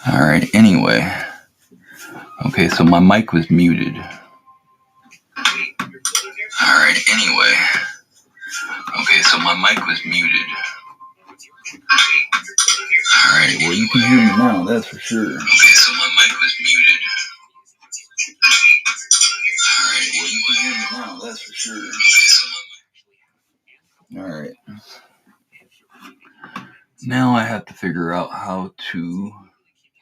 Alright, anyway. Okay, so my mic was muted. Alright, anyway. Okay, so my mic was muted. Alright, well you can hear me now, that's for sure. Okay, so my mic was muted. Alright, well you can hear me now, that's for sure. Alright. Now I have to figure out how to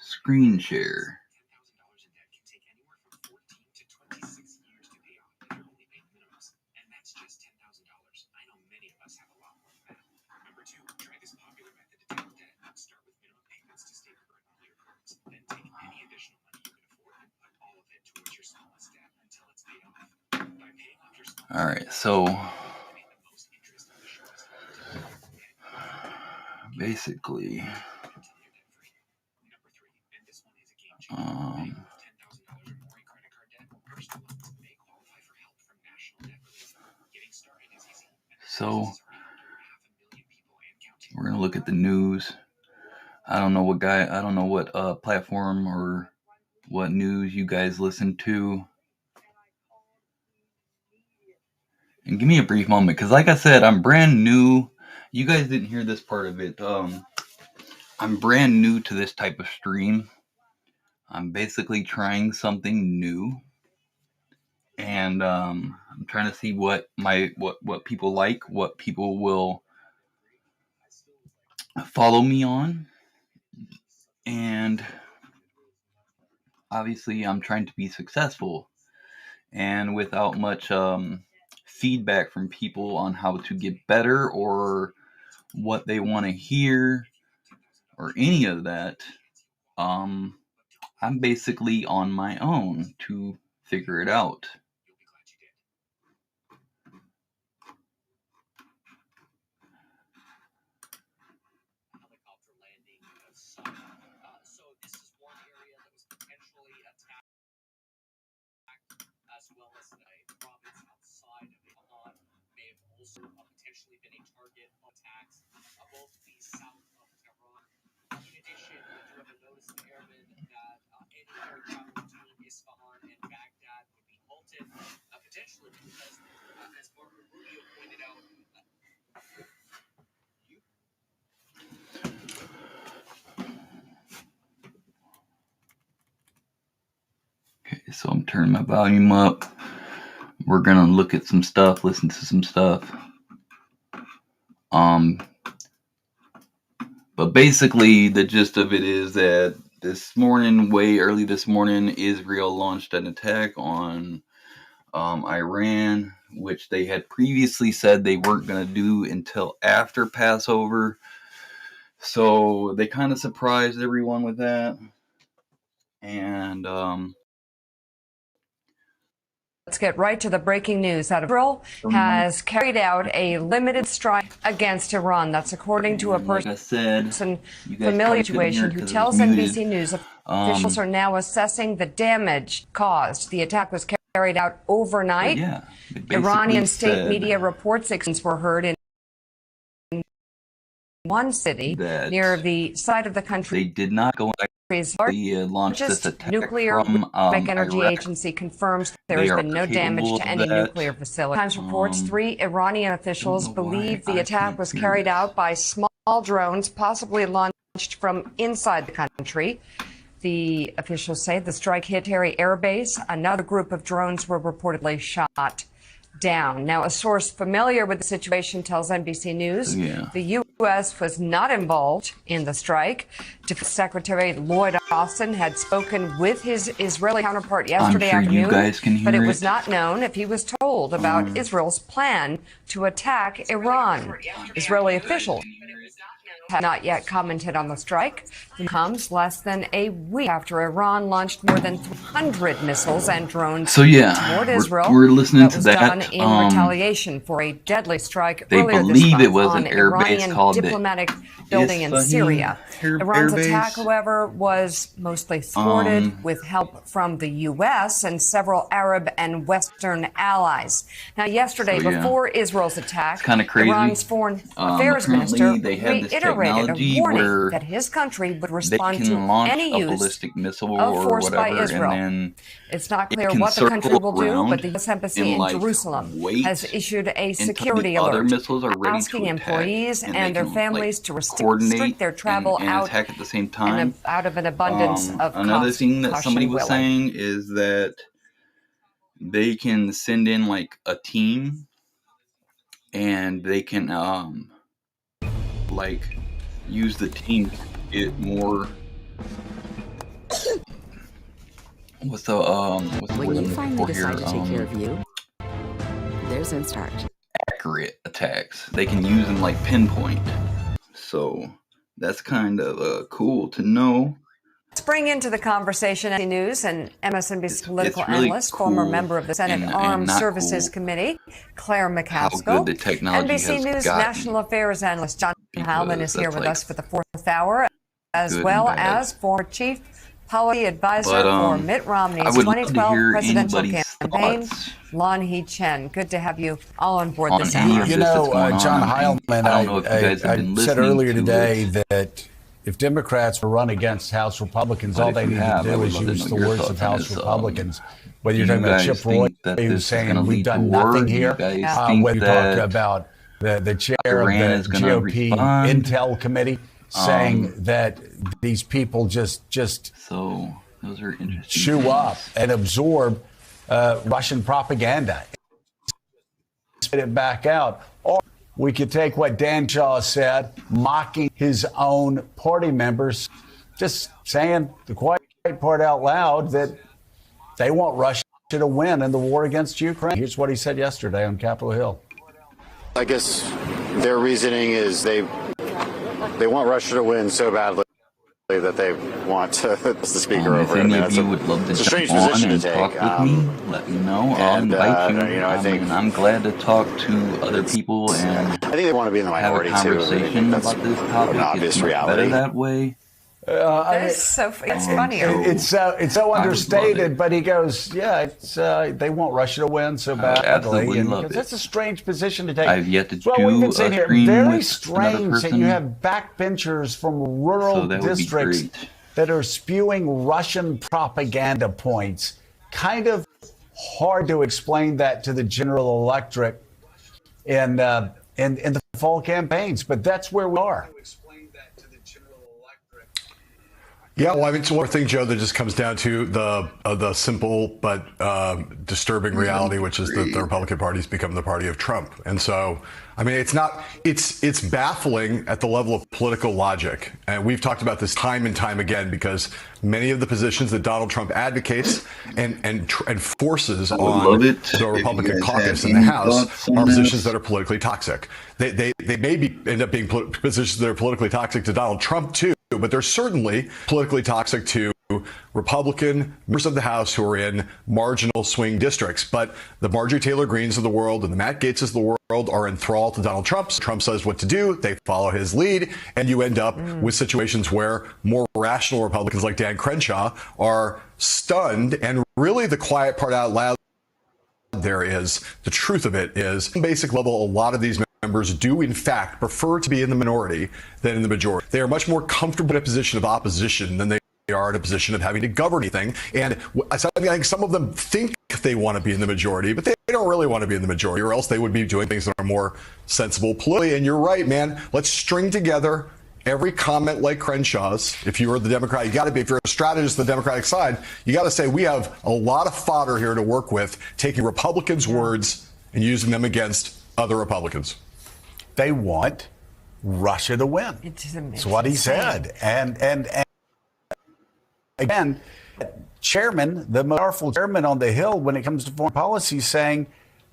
screen share. Alright, so basically, so we're gonna look at the news. I don't know what platform or what news you guys listen to. And give me a brief moment, because like I said, I'm brand new. You guys didn't hear this part of it. I'm brand new to this type of stream. I'm basically trying something new. And I'm trying to see what people like, what people will follow me on. And obviously I'm trying to be successful. And without much feedback from people on how to get better or what they want to hear or any of that, I'm basically on my own to figure it out. Okay, so I'm turning my volume up. We're gonna look at some stuff, listen to some stuff. But basically the gist of it is that way early this morning, Israel launched an attack on Iran, which they had previously said they weren't going to do until after Passover. So they kind of surprised everyone with that. And let's get right to the breaking news. Out of Israel has carried out a limited strike against Iran. That's according to a person familiar with the situation who tells NBC News officials are now assessing the damage caused. The attack was carried out overnight. Iranian state media reports explosions were heard in one city near the side of the country. They did not go into largest nuclear atomic energy agency confirms there has been no damage to any nuclear facility. Times reports 3 Iranian officials believe the attack was carried out by small drones, possibly launched from inside the country. The officials say the strike hit Harry Air Base. Another group of drones were reportedly shot down. Now, a source familiar with the situation tells NBC News the U.S. was not involved in the strike. Defense Secretary Lloyd Austin had spoken with his Israeli counterpart yesterday afternoon, but it was not known if he was told about Israel's plan to attack Iran. Israeli officials have not yet commented on the strike. It comes less than a week after Iran launched more than 300 missiles and drones toward Israel. We're listening to that. Done in retaliation for a deadly strike earlier this month it was on an air base Iranian called diplomatic building in Syria. Iran's attack, however, was mostly thwarted with help from the U.S. and several Arab and Western allies. Now, yesterday, before Israel's attack, Iran's foreign affairs minister reiterated reiterated a warning that his country would respond to any use of force by Israel. And it's not clear what the country will do, but the U.S. Embassy in Jerusalem has issued a security alert asking employees and their families to restrict their travel out at the same time. Out of an abundance of another thing that somebody was saying is that they can send in like a team and they can like use the team to get more what's the when you finally decide to take care of you, there's Instart. Accurate attacks. They can use them like pinpoint. So that's kind of cool to know. Let's bring into the conversation news and MSNBC political analyst, former member of the Senate Armed Services Committee, Claire McCaskill. NBC News national affairs analyst John Heilemann is here with us for the fourth hour, as well as former chief policy advisor for Mitt Romney's 2012 presidential campaign, Lan He-Chen. Good to have you all on board this hour. You know, John Heilemann, I said earlier today that if Democrats were run against House Republicans, all they need to do is use the words of House Republicans. Whether you're talking about Chip Roy, who's saying we've done nothing here, whether you talk about the chair of the GOP Intel Committee saying that these people just so those are interesting chew up and absorb Russian propaganda, spit it back out. Or we could take what Dan Shaw said, mocking his own party members, just saying the quiet part out loud that they want Russia to win in the war against Ukraine. Here's what he said yesterday on Capitol Hill. I guess their reasoning is they want Russia to win so badly that they want the speaker over. If any of you would love to jump on and talk with me, let me know. I'll invite you. I think I'm glad to talk to other people and I think they want to be in the minority have a conversation about this topic. An obvious it's reality. Better that way. It's funny. It's so understated, but he goes, yeah, it's they want Russia to win so badly. Absolutely love it. That's a strange position to take. I've yet to do we've been saying here, very strange that you have backbenchers from rural districts that are spewing Russian propaganda points. Kind of hard to explain that to the general electorate in the fall campaigns, but that's where we are. Yeah, well, I mean, it's one thing, Joe, that just comes down to the simple but disturbing reality, which is that the Republican Party's become the party of Trump. And so, I mean, it's baffling at the level of political logic. And we've talked about this time and time again because many of the positions that Donald Trump advocates and forces on the Republican caucus in the House are positions that are politically toxic. They may end up being positions that are politically toxic to Donald Trump, too. But they're certainly politically toxic to Republican members of the House who are in marginal swing districts. But the Marjorie Taylor Greenes of the world and the Matt Gaetzes of the world are enthralled to Donald Trump. Trump says what to do. They follow his lead. And you end up with situations where more rational Republicans like Dan Crenshaw are stunned. And really the quiet part out loud there is, the truth of it is, on basic level, a lot of these members do, in fact, prefer to be in the minority than in the majority. They are much more comfortable in a position of opposition than they are in a position of having to govern anything. And I think some of them think they want to be in the majority, but they don't really want to be in the majority, or else they would be doing things that are more sensible politically. And you're right, man. Let's string together every comment like Crenshaw's. If you are the Democrat, you got to be, if you're a strategist on the Democratic side, you got to say we have a lot of fodder here to work with, taking Republicans' words and using them against other Republicans. They want Russia to win. That's what he said. And again, chairman, the powerful chairman on the Hill when it comes to foreign policy, saying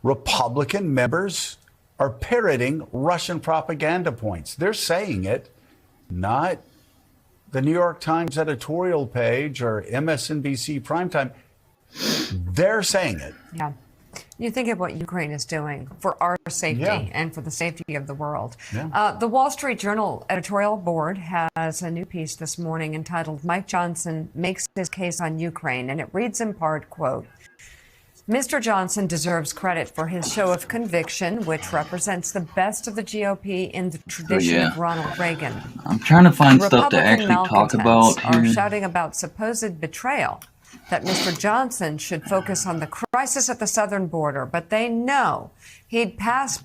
Republican members are parroting Russian propaganda points. They're saying it, not the New York Times editorial page or MSNBC primetime. They're saying it. Yeah. You think of what Ukraine is doing for our safety and for the safety of the world. Yeah. The Wall Street Journal editorial board has a new piece this morning entitled Mike Johnson Makes His Case on Ukraine, and it reads in part, quote, Mr. Johnson deserves credit for his show of conviction, which represents the best of the GOP in the tradition of Ronald Reagan. I'm trying to find stuff to Republican actually talk about malcontents are here. shouting about supposed betrayal, that Mr. Johnson should focus on the crisis at the southern border, but they know he'd pass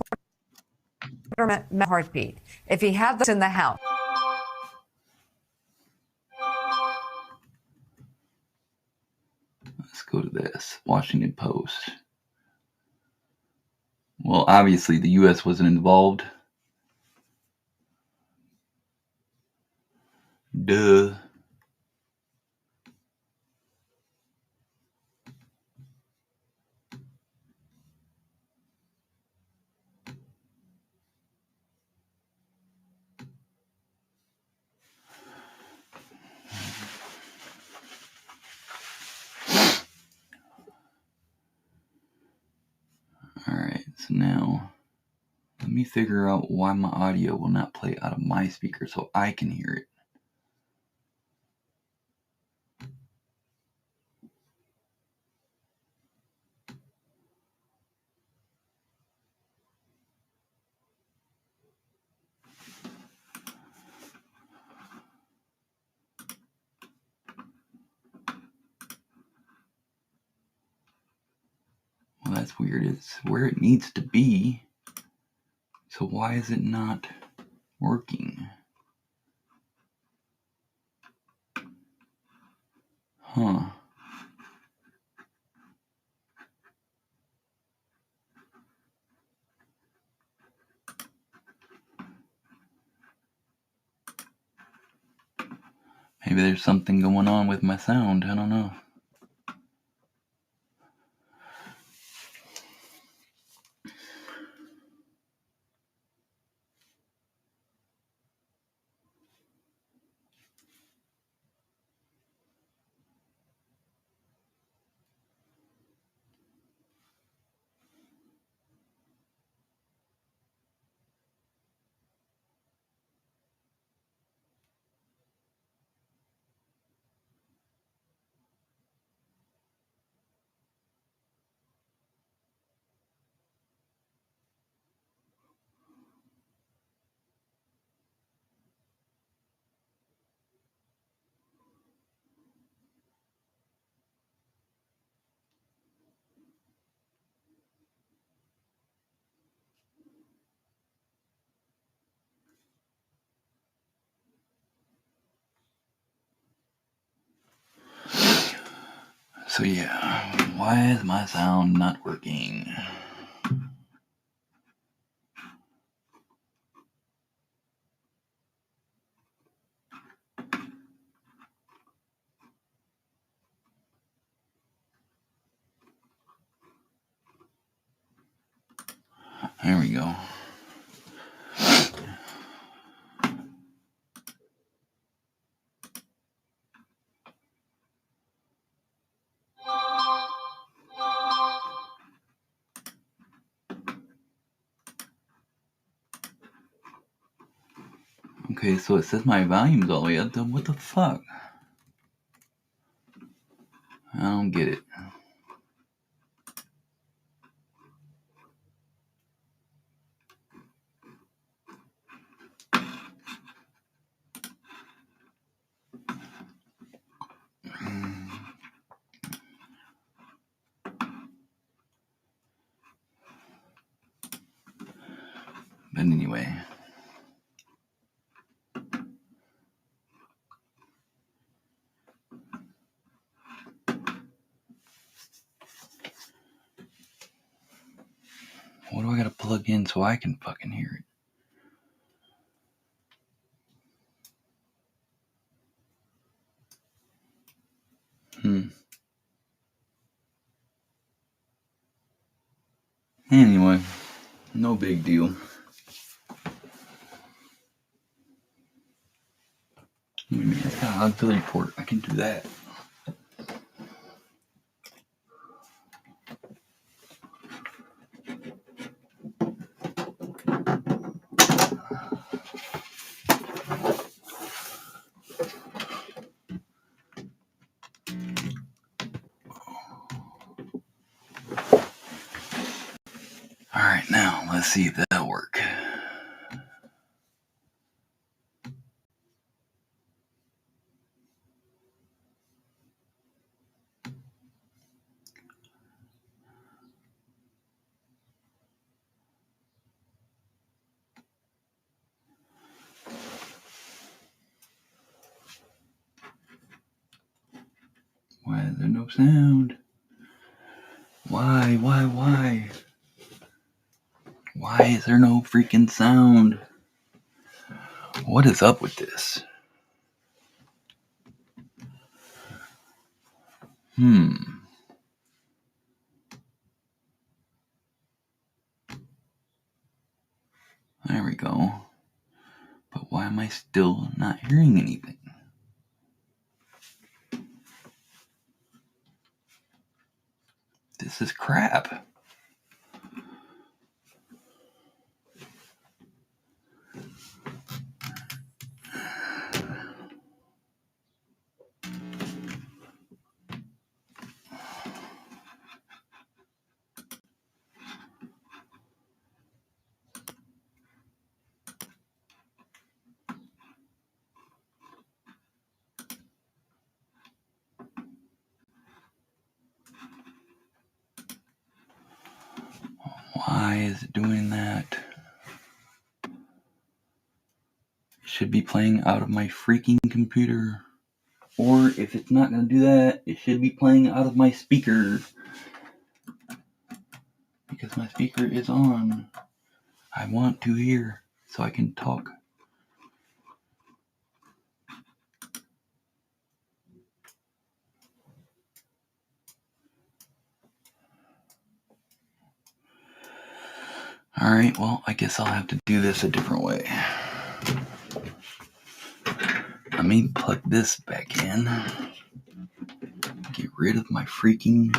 border heartbeat if he had this in the House. Let's go to this. Washington Post. Well, obviously the U.S. wasn't involved. Duh. Alright, so now let me figure out why my audio will not play out of my speaker so I can hear it. Well, that's weird. It's where it needs to be. So why is it not working? Huh. Maybe there's something going on with my sound. I don't know. So yeah, why is my sound not working? There we go. Okay, so it says my volume's all the way up. Then what the fuck? I don't get it. But anyway. What do I gotta plug in so I can fucking hear it? Anyway, no big deal. Wait a minute, it's got an auxiliary port. I can do that. Let's see if that'll work. Why is there no sound? Why? Why is there no freaking sound? What is up with this? There we go. But why am I still not hearing anything? This is crap. Why is it doing that? It should be playing out of my freaking computer. Or if it's not going to do that, it should be playing out of my speaker. Because my speaker is on. I want to hear so I can talk. Alright, well, I guess I'll have to do this a different way. Let me plug this back in. Get rid of my freaking...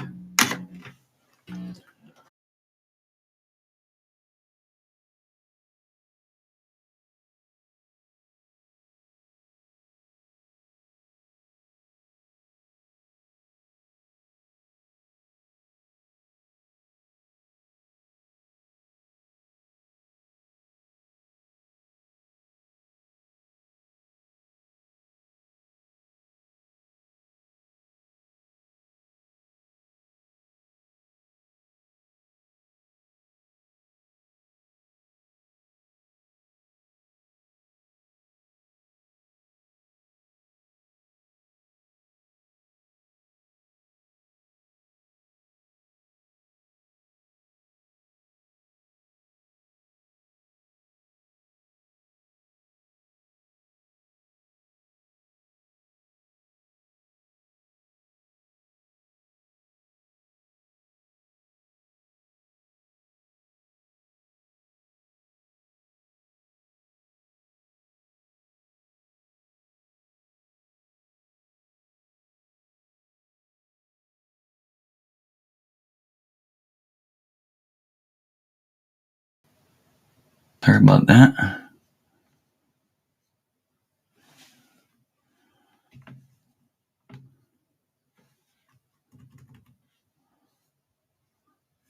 Sorry about that.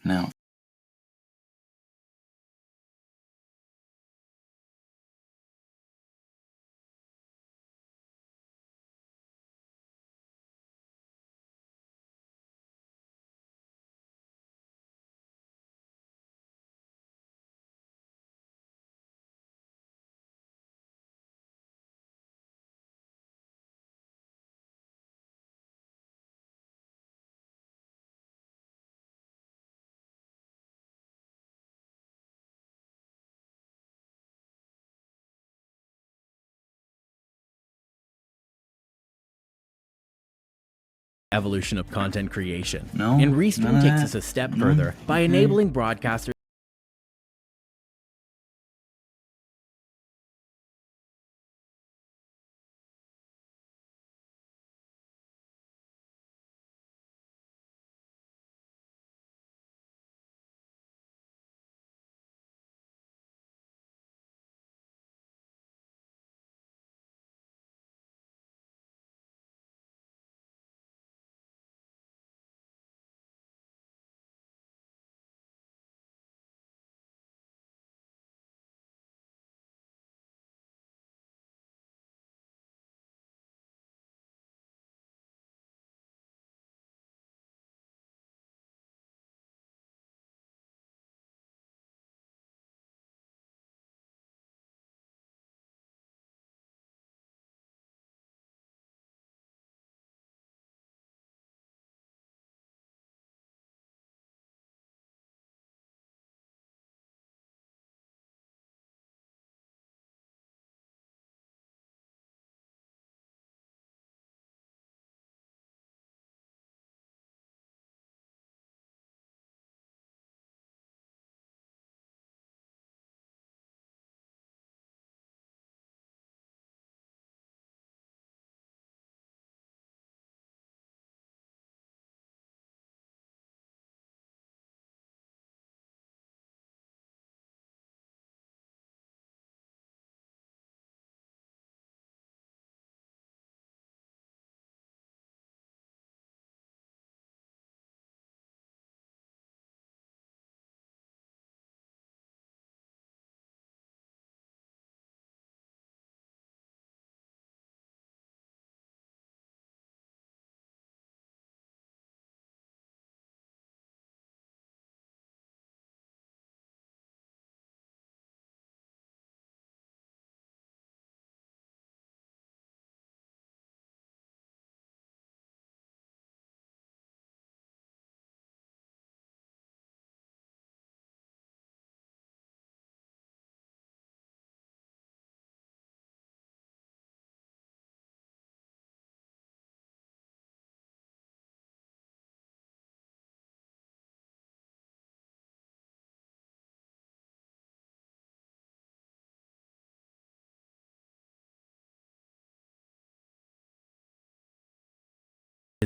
Now, evolution of content creation. No, And Restream takes us a step further by enabling broadcasters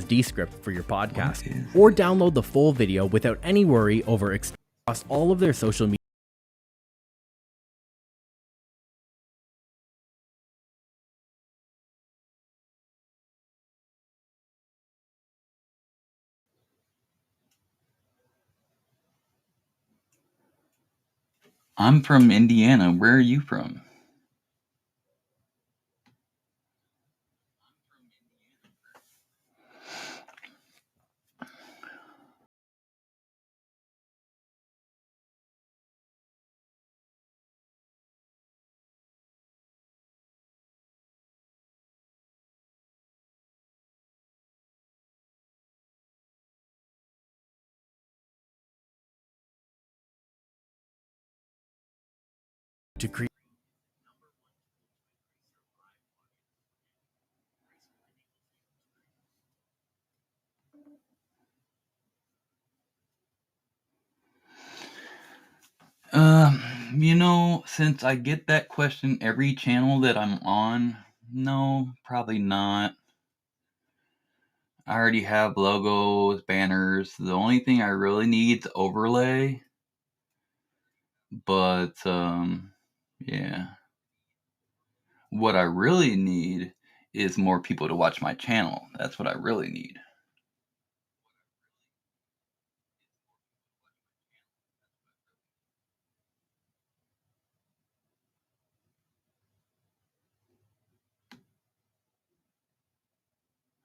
Descript for your podcast, or download the full video without any worry over across all of their social media. I'm from Indiana. Where are you from? To create Since I get that question every channel that I'm on, no, probably not. I already have logos, banners. The only thing I really need is overlay. But, yeah. What I really need is more people to watch my channel. That's what I really need.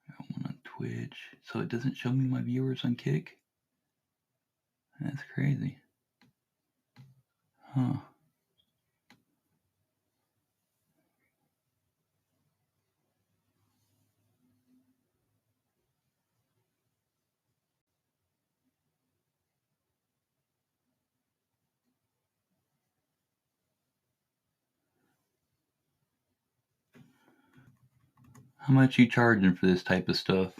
I'm on Twitch, so it doesn't show me my viewers on Kick? That's crazy. Huh. How much you charging for this type of stuff?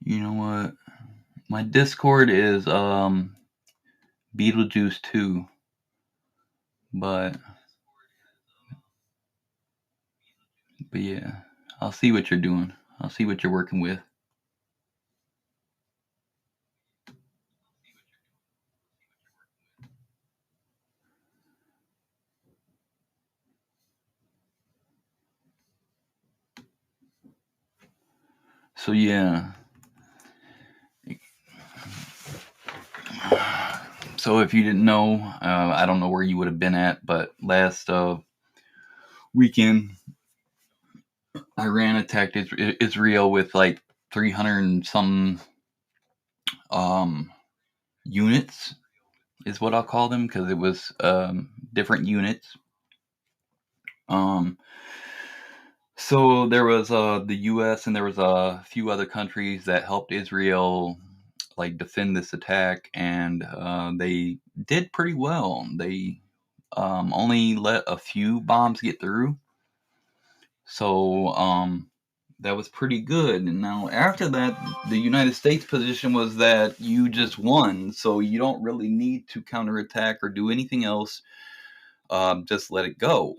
You know what? My Discord is Beetlejuice 2. But yeah, I'll see what you're doing. I'll see what you're working with. So yeah. So if you didn't know, I don't know where you would have been at, but last weekend, Iran attacked Israel with like 300 and some units, is what I'll call them, because it was different units. So there was the U.S. and there was a few other countries that helped Israel like defend this attack, and they did pretty well. They only let a few bombs get through, so that was pretty good. And now after that, the United States position was that you just won, so you don't really need to counterattack or do anything else. Just let it go,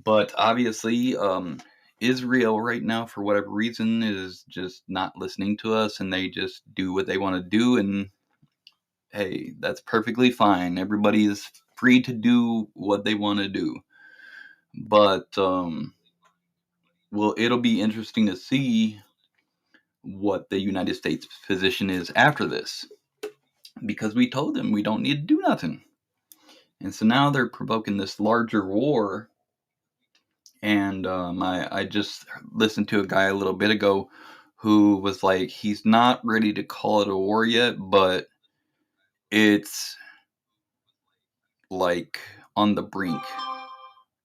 But obviously, Israel right now, for whatever reason, is just not listening to us, and they just do what they want to do. And hey, that's perfectly fine. Everybody is free to do what they want to do. But it'll be interesting to see what the United States position is after this, because we told them we don't need to do nothing, and so now they're provoking this larger war. And I just listened to a guy a little bit ago who was like, he's not ready to call it a war yet, but it's like on the brink.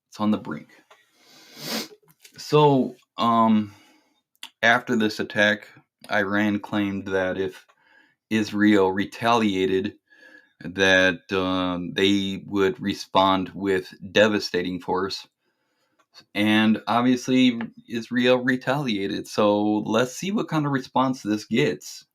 It's on the brink. So after this attack, Iran claimed that if Israel retaliated, that they would respond with devastating force. And obviously, Israel retaliated. So let's see what kind of response this gets.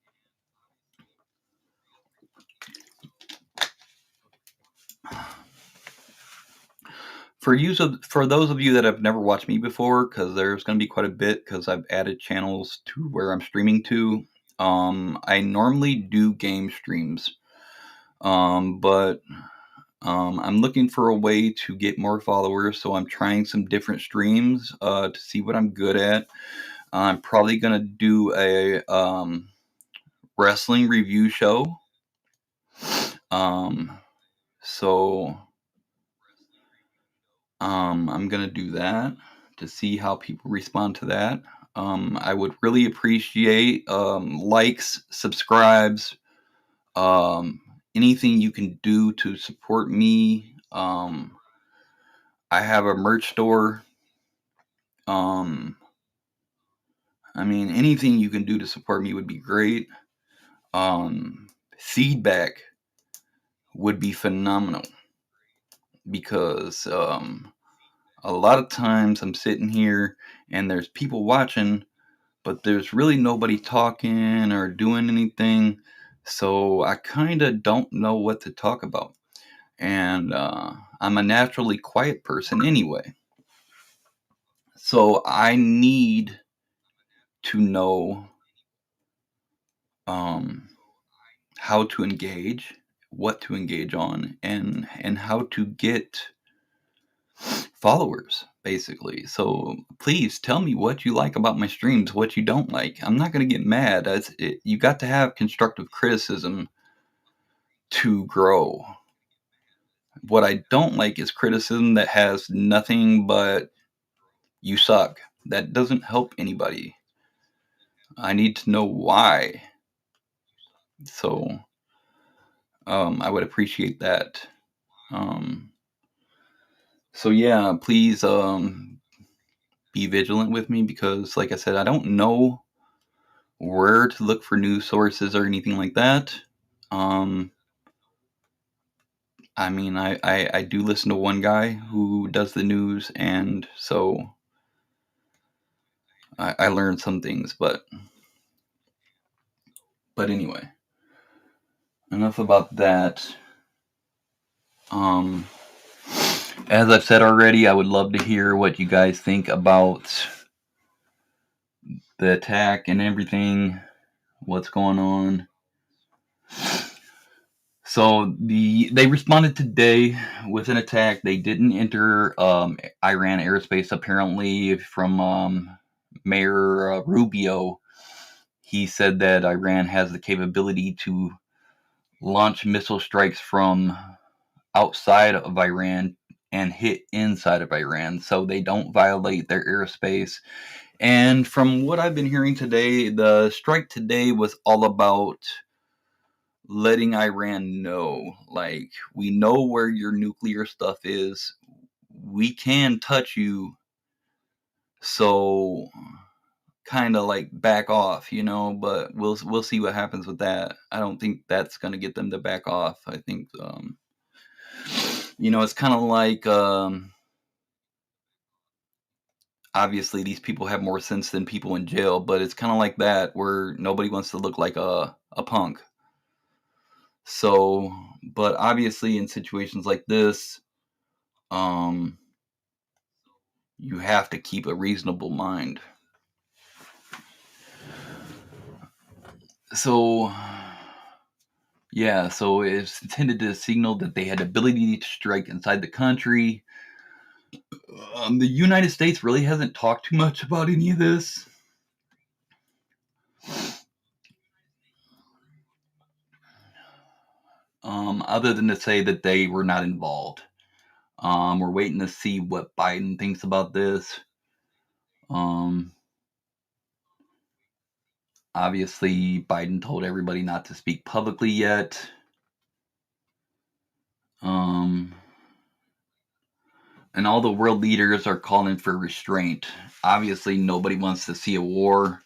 For those of you that have never watched me before, because there's going to be quite a bit, because I've added channels to where I'm streaming to. I normally do game streams, but I'm looking for a way to get more followers, so I'm trying some different streams to see what I'm good at. I'm probably going to do a wrestling review show. I'm going to do that to see how people respond to that. I would really appreciate likes, subscribes, anything you can do to support me. I have a merch store. Anything you can do to support me would be great. Feedback would be phenomenal, because a lot of times I'm sitting here and there's people watching, but there's really nobody talking or doing anything. So I kind of don't know what to talk about. And I'm a naturally quiet person anyway. So I need to know how to engage, what to engage on, and how to get followers, basically. So please tell me what you like about my streams, what you don't like. I'm not going to get mad. You got to have constructive criticism to grow. What I don't like is criticism that has nothing but "you suck." That doesn't help anybody. I need to know why. So I would appreciate that. So yeah, please be vigilant with me, because like I said, I don't know where to look for news sources or anything like that. I do listen to one guy who does the news, and so I learned some things, but anyway, enough about that. As I've said already, I would love to hear what you guys think about the attack and everything, what's going on. So they responded today with an attack. They didn't enter Iran airspace, apparently, from Mayor Rubio. He said that Iran has the capability to launch missile strikes from outside of Iran and hit inside of Iran, so they don't violate their airspace. And from what I've been hearing today, the strike today was all about letting Iran know, like, we know where your nuclear stuff is. We can touch you. So kind of like back off, but we'll see what happens with that. I don't think that's going to get them to back off. I think, it's kind of like, obviously these people have more sense than people in jail, but it's kind of like that, where nobody wants to look like a punk. So, but obviously in situations like this, you have to keep a reasonable mind. So, yeah, so it's intended to signal that they had the ability to strike inside the country. The United States really hasn't talked too much about any of this. Other than to say that they were not involved. We're waiting to see what Biden thinks about this. Obviously, Biden told everybody not to speak publicly yet. And all the world leaders are calling for restraint. Obviously, nobody wants to see a war.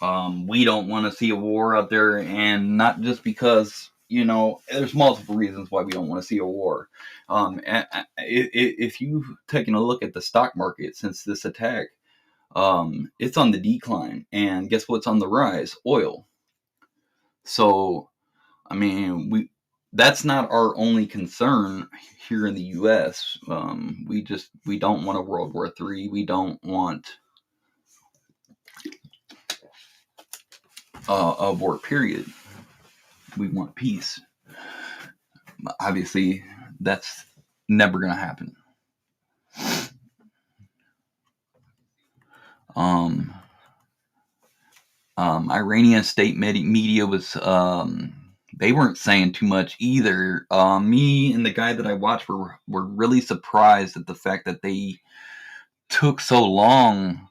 We don't want to see a war out there, and not just because, there's multiple reasons why we don't want to see a war. If you've taken a look at the stock market since this attack, it's on the decline, and guess what's on the rise? Oil. So, I mean, that's not our only concern here in the U.S. We don't want a World War III. We don't want a war, period. We want peace. Obviously, that's never going to happen. Iranian state media was, they weren't saying too much either. Me and the guy that I watched were really surprised at the fact that they took so long.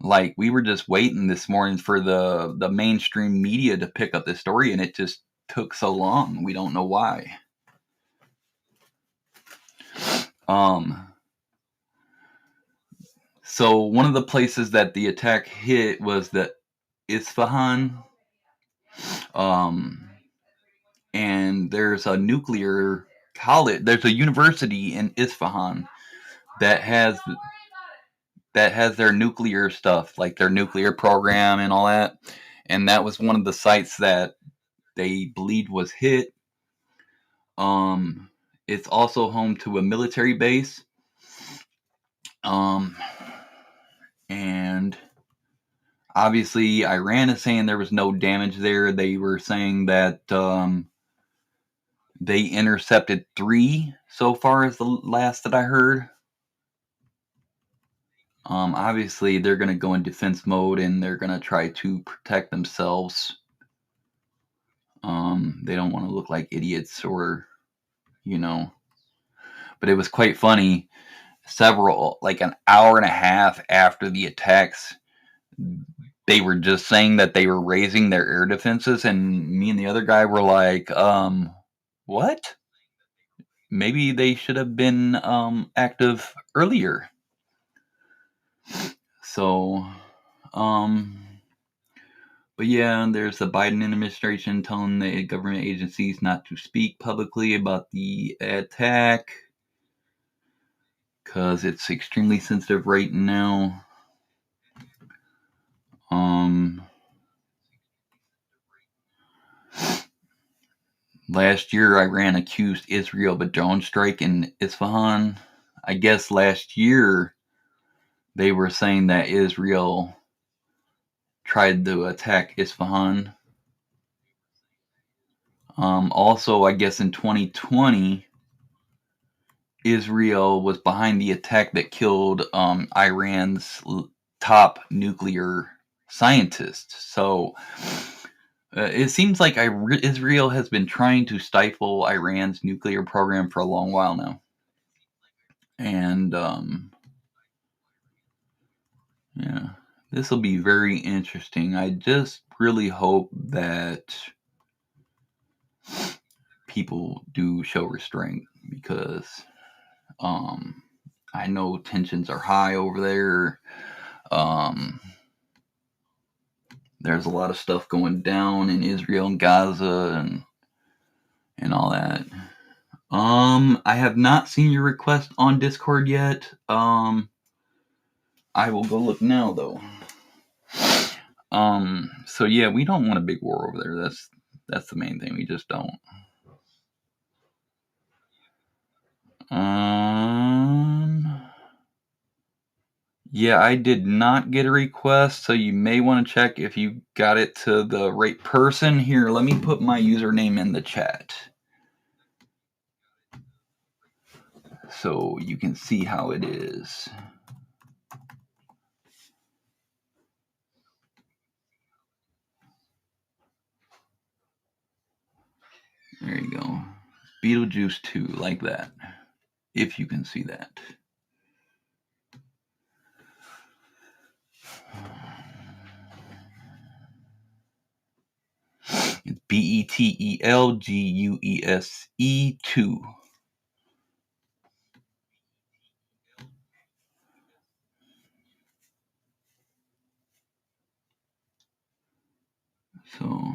Like, we were just waiting this morning for the mainstream media to pick up this story, and it just took so long. We don't know why. So one of the places that the attack hit was the Isfahan. And there's a nuclear college. There's a university in Isfahan that has their nuclear stuff, like their nuclear program and all that. And that was one of the sites that they believed was hit. It's also home to a military base. And obviously Iran is saying there was no damage there. They were saying that they intercepted 3 so far, as the last that I heard. Obviously they're going to go in defense mode, and they're going to try to protect themselves. They don't want to look like idiots, or, but it was quite funny. Like an hour and a half after the attacks, they were just saying that they were raising their air defenses, and me and the other guy were like, what? Maybe they should have been active earlier. So, but yeah, there's the Biden administration telling the government agencies not to speak publicly about the attack because it's extremely sensitive right now. Last year, Iran accused Israel of a drone strike in Isfahan. I guess last year they were saying that Israel tried to attack Isfahan. Also, I guess in 2020, Israel was behind the attack that killed Iran's top nuclear scientist. So it seems like Israel has been trying to stifle Iran's nuclear program for a long while now. And yeah, this will be very interesting. I just really hope that people do show restraint, because I know tensions are high over there. There's a lot of stuff going down in Israel and Gaza and all that. I have not seen your request on Discord yet. I will go look now, though. So yeah, we don't want a big war over there. That's the main thing. We just don't. Yeah, I did not get a request, so you may want to check if you got it to the right person. Here, let me put my username in the chat so you can see how it is. There you go. Beetlejuice 2, like that. If you can see that. It's BETELGUESE 2. So,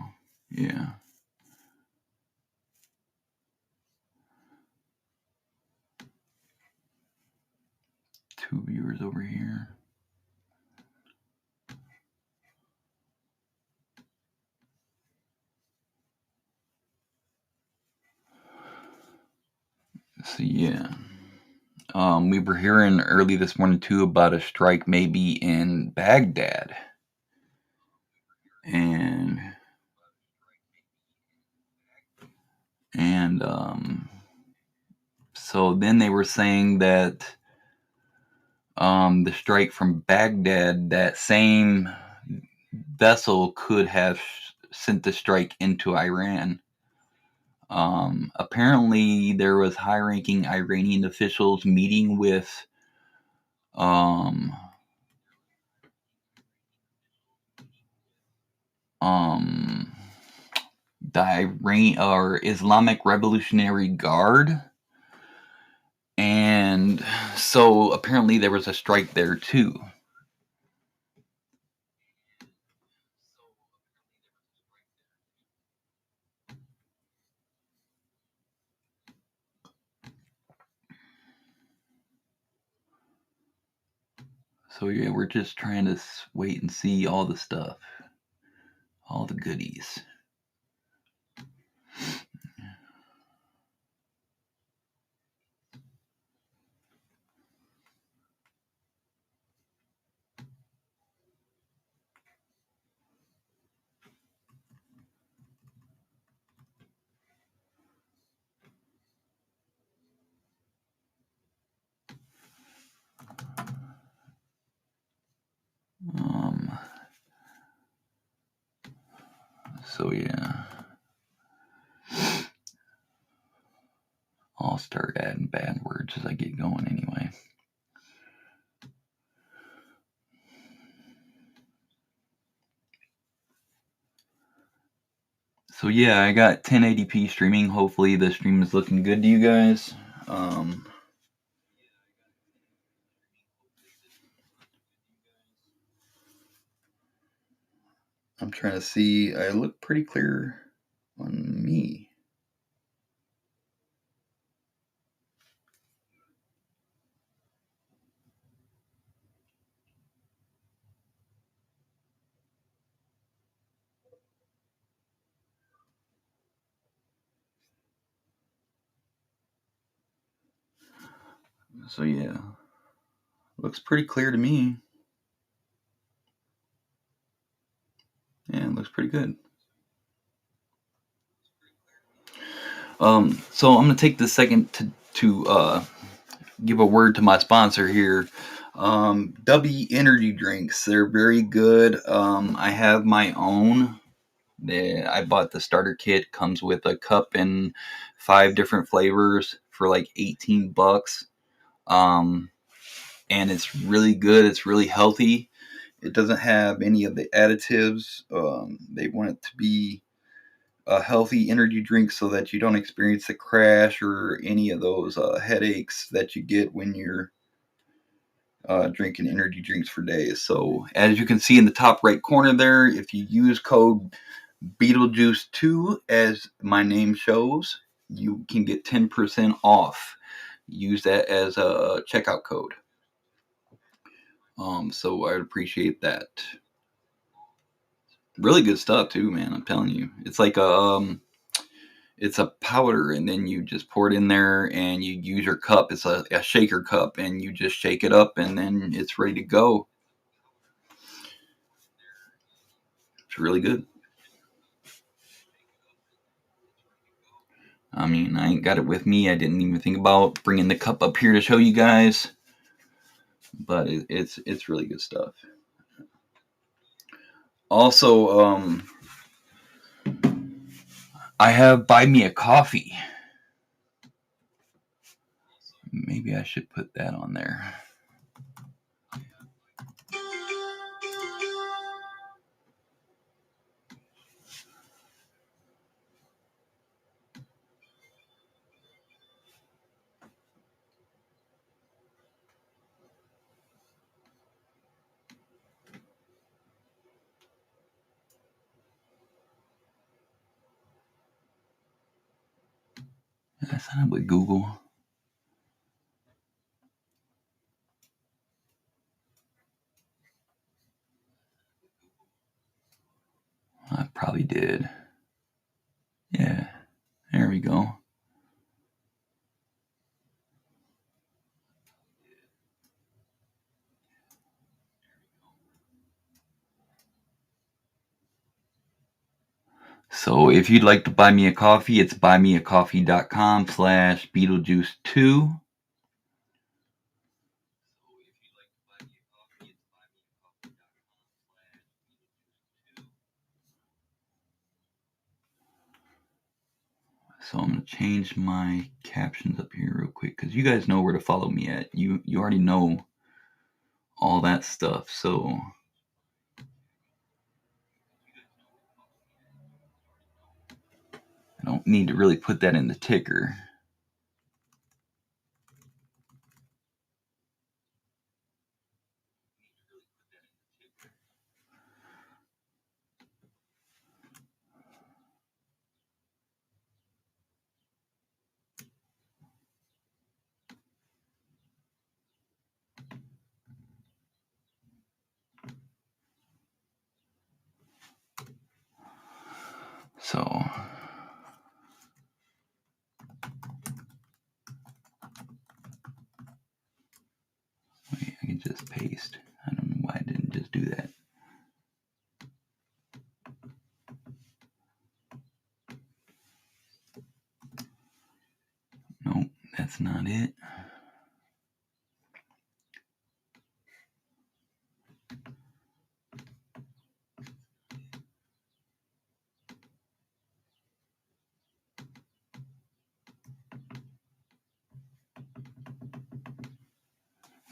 yeah. Two viewers over here. So, yeah. We were hearing early this morning, too, about a strike maybe in Baghdad. And so then they were saying that the strike from Baghdad, that same vessel could have sent the strike into Iran. Apparently, there was high-ranking Iranian officials meeting with the Islamic Revolutionary Guard, and so apparently there was a strike there too. So yeah, we're just trying to wait and see all the stuff, all the goodies. So yeah, I'll start adding bad words as I get going anyway. So yeah, I got 1080p streaming. Hopefully the stream is looking good to you guys. I'm trying to see. I look pretty clear on me. So yeah, looks pretty clear to me. Yeah, it looks pretty good. So I'm gonna take this second to give a word to my sponsor here. W Energy Drinks. They're very good. I have my own. I bought the starter kit. Comes with a cup and 5 different flavors for like $18. And it's really good. It's really healthy. It doesn't have any of the additives. They want it to be a healthy energy drink so that you don't experience the crash or any of those headaches that you get when you're drinking energy drinks for days. So as you can see in the top right corner there, if you use code Beetlejuice2 as my name shows, you can get 10% off. Use that as a checkout code. So I'd appreciate that. Really good stuff too, man. I'm telling you, it's like it's a powder, and then you just pour it in there, and you use your cup. It's a shaker cup, and you just shake it up, and then it's ready to go. It's really good. I mean, I ain't got it with me. I didn't even think about bringing the cup up here to show you guys, but it's really good stuff. Also, I have Buy Me a Coffee. Maybe I should put that on there. Did I sign up with Google? I probably did. Yeah, there we go. So if you'd like to buy me a coffee, it's buymeacoffee.com/Beetlejuice2. So I'm going to change my captions up here real quick because you guys know where to follow me at. You already know all that stuff. So I don't need to really put that in the ticker. So wait, I can just paste. I don't know why I didn't just do that. Nope, that's not it.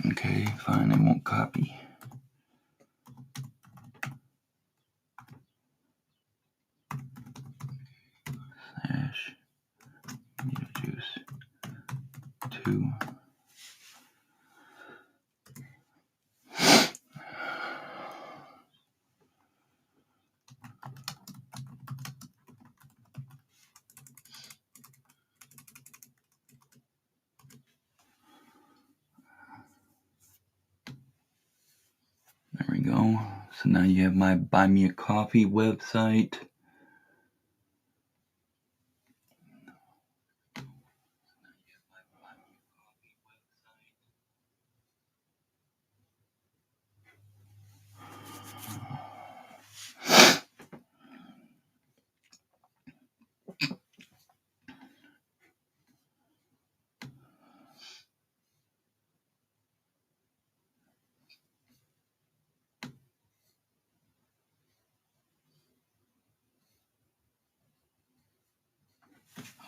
Okay, fine, I won't copy. /Beetlejuice2. There we go. So now you have my Buy Me a Coffee website.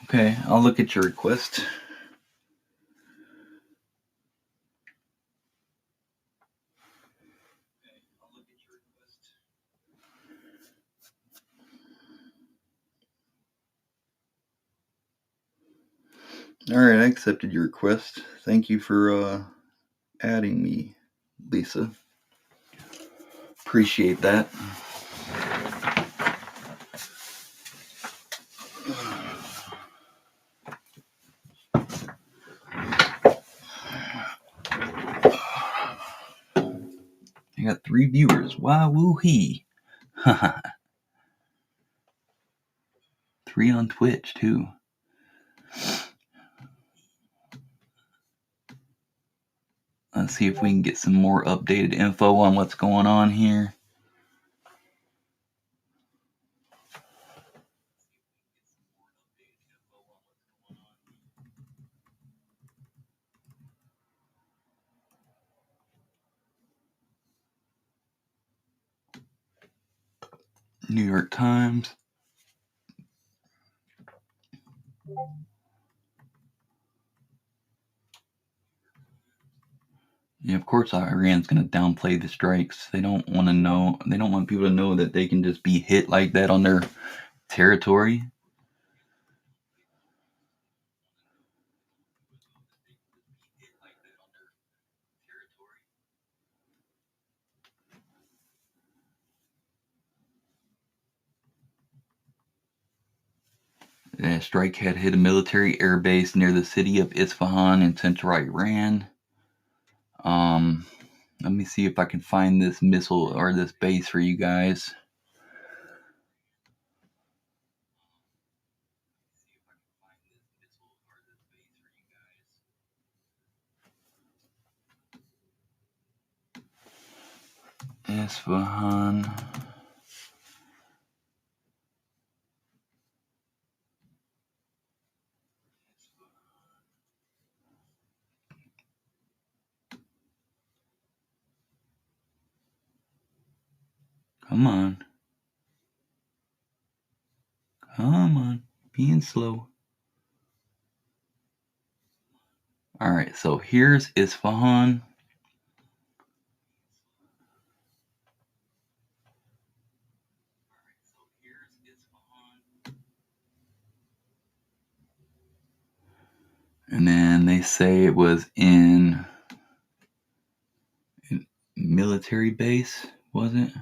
Okay, I'll look at your request. All right, I accepted your request. Thank you for adding me, Lisa. Appreciate that. I got 3 viewers. Wow, woo-hee. 3 on Twitch, too. Let's see if we can get some more updated info on what's going on here. New York Times. Yeah, of course Iran's going to downplay the strikes. They don't want to know. They don't want people to know that they can just be hit like that on their territory. A strike had hit a military air base near the city of Isfahan in central Iran. Let me see if I can find this missile or this base for you guys. Isfahan. Come on. Come on. Being slow. Alright, so here's Isfahan. And then they say it was in a military base, was it?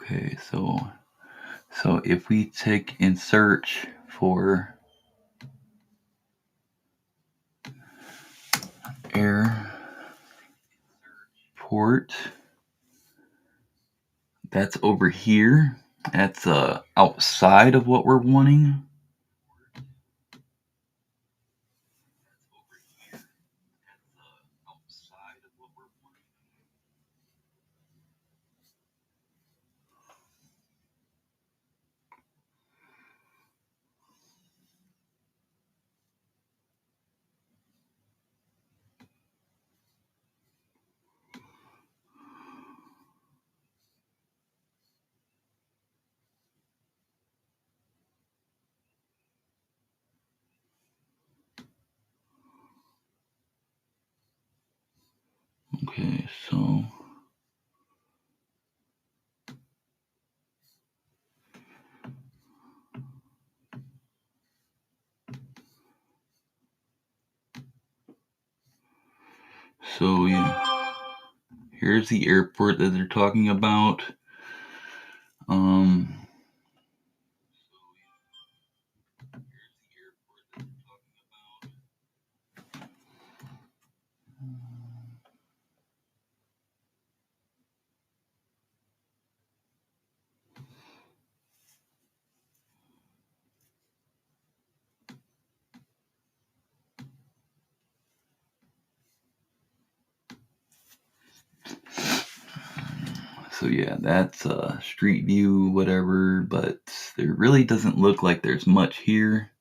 Okay, so if we take and search for airport, that's over here. That's outside of what we're wanting. Okay, so yeah, here's the airport that they're talking about. So yeah, that's Street View, whatever, but there really doesn't look like there's much here.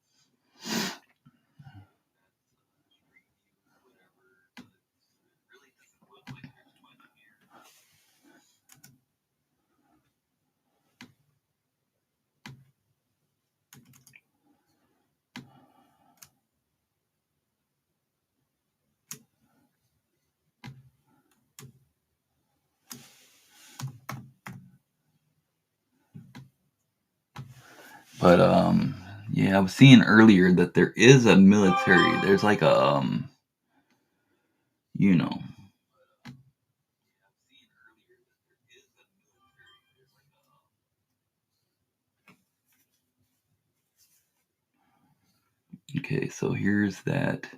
But yeah, I was seeing earlier that there is a military. There's like a you know. Okay, so here's that.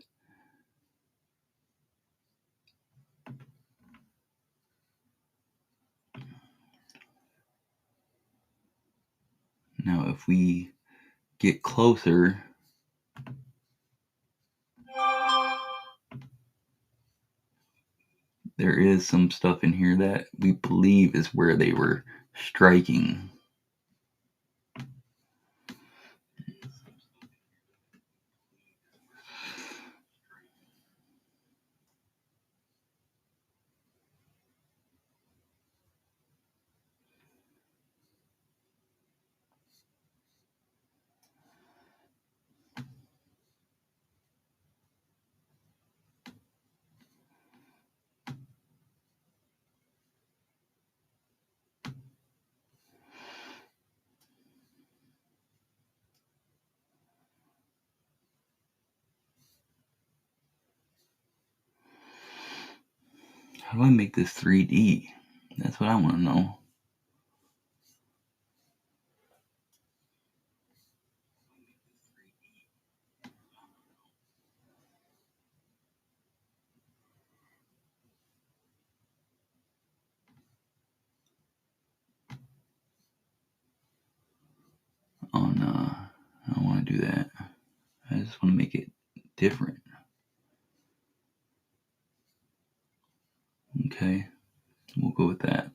Now, if we get closer, there is some stuff in here that we believe is where they were striking. How do I make this 3D? That's what I want to know. Oh no, I don't want to do that. I just want to make it different. Okay, we'll go with that.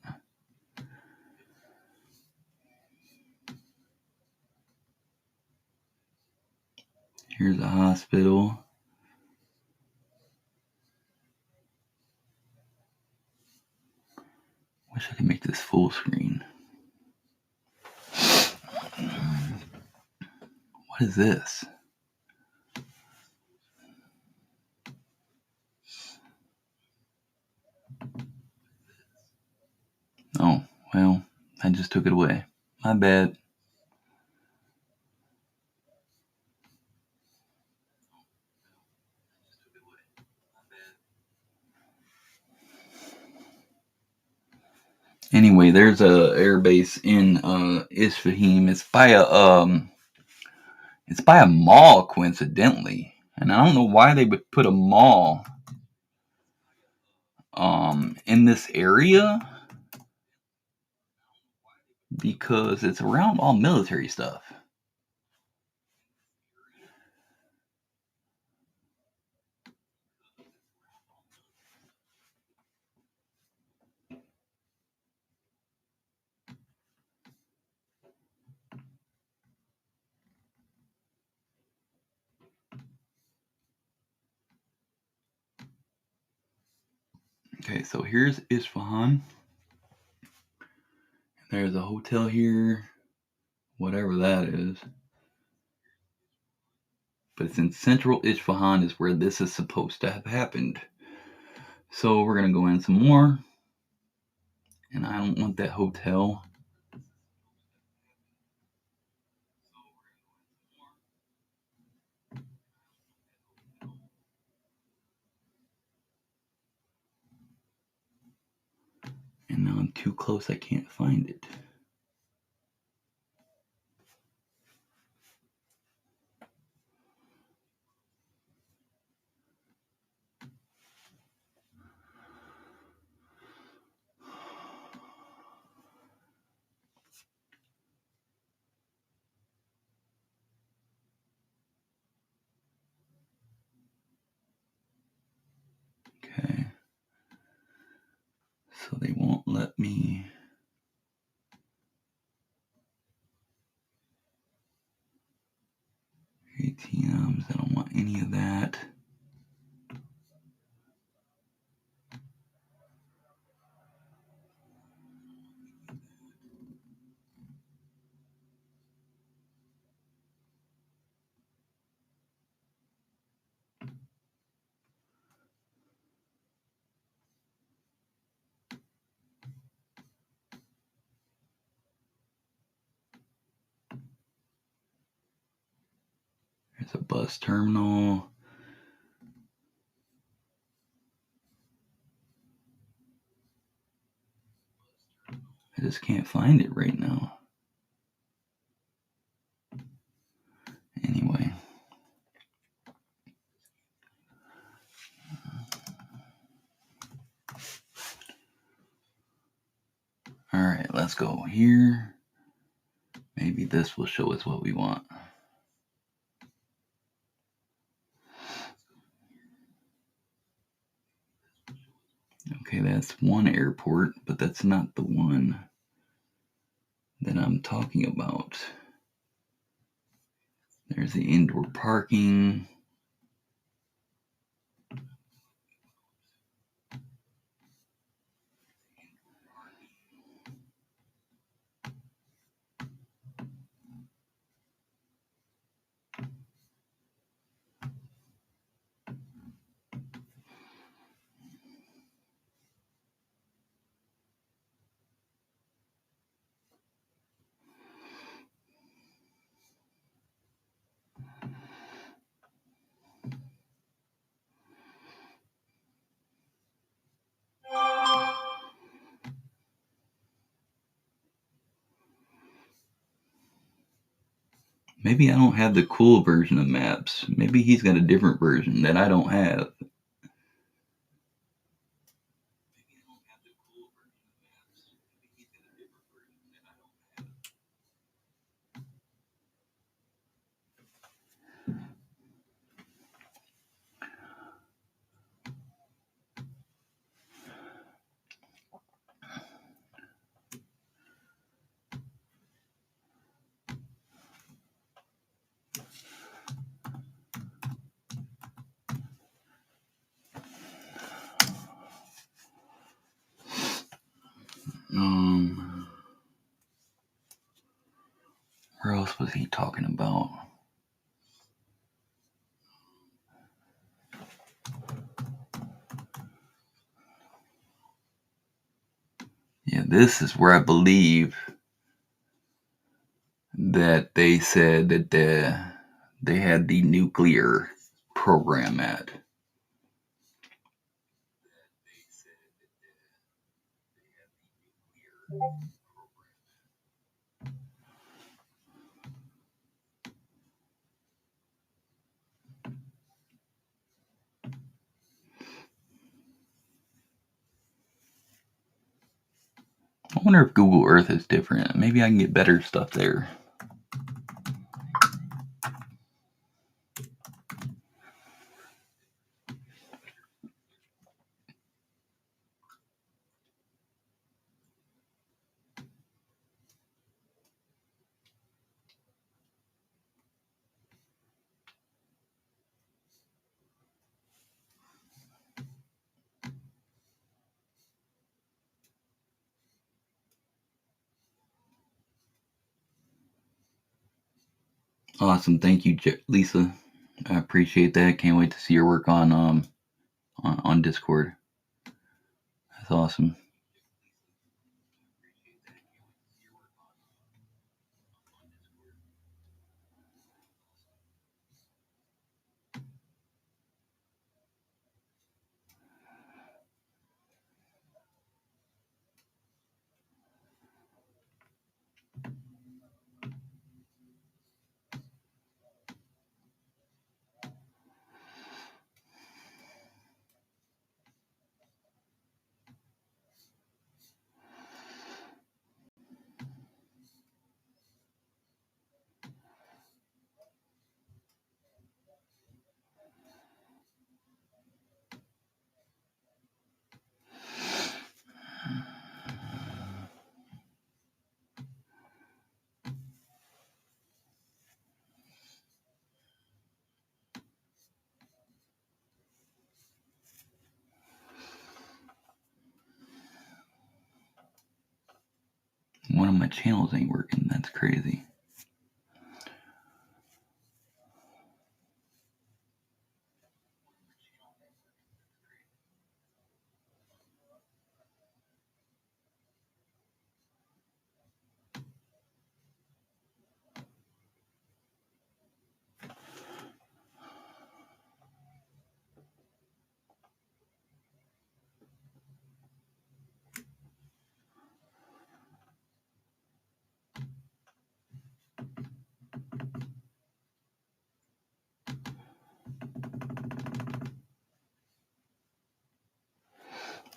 Here's a hospital. Wish I could make this full screen. What is this? Oh, well, I just took it away. My bad. Anyway, there's a air base in Isfahan. It's by a mall, coincidentally, and I don't know why they would put a mall in this area, because it's around all military stuff. Okay, so here's Isfahan. There's a hotel here, whatever that is. But it's in central Isfahan is where this is supposed to have happened. So we're going to go in some more. And I don't want that hotel. And now I'm too close, I can't find it. Okay. So they won't let me. ATMs, I don't want any of that. There's a bus terminal. I just can't find it right now. Anyway. All right, let's go here. Maybe this will show us what we want. Okay, that's one airport, but that's not the one that I'm talking about. There's the indoor parking. Maybe I don't have the cool version of maps. Maybe he's got a different version that I don't have. Where else was he talking about? Yeah, this is where I believe that they said that they had the nuclear program at. I wonder if Google Earth is different. Maybe I can get better stuff there. Awesome, thank you, Lisa. I appreciate that. Can't wait to see your work on Discord. That's awesome. One of my channels ain't working. That's crazy.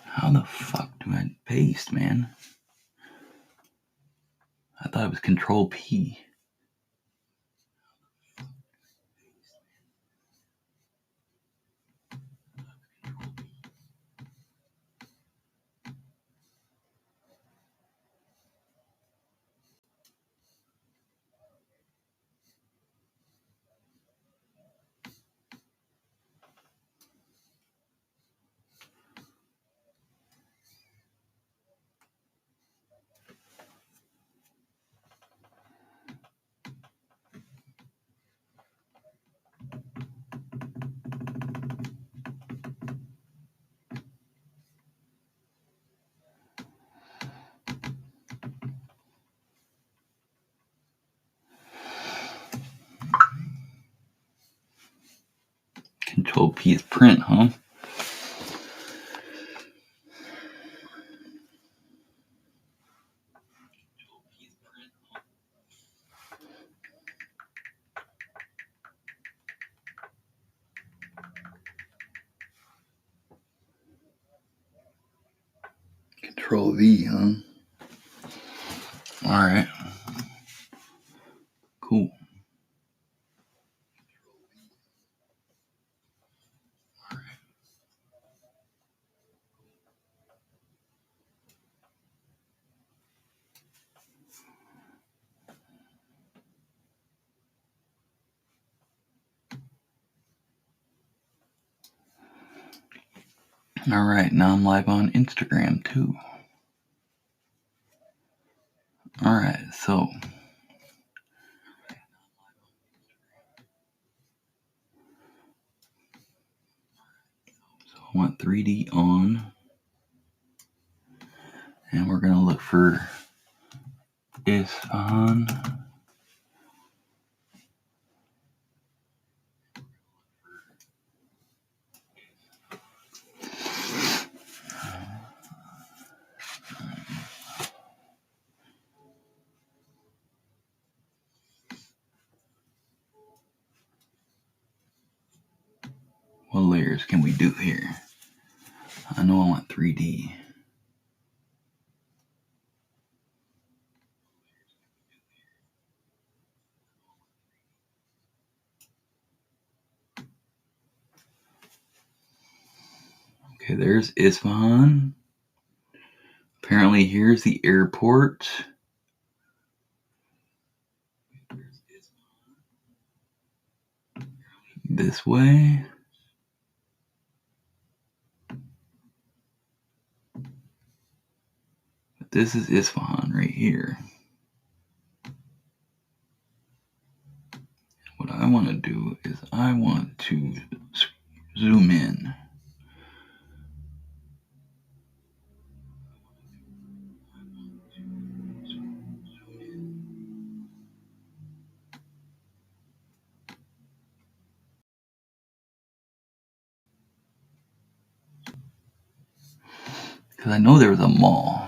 How the fuck do I paste, man? I thought it was Control P. Control P is print, huh? Control V, huh? Alright. Cool. Alright, now I'm live on Instagram too. Alright, so I want 3D on, and we're gonna look for Isfahan. What layers can we do here? I know I want 3D. Okay, there's Isfahan. Apparently here's the airport. This way. But this is Isfahan right here. What I want to do is I want to zoom in. Because I know there was a mall.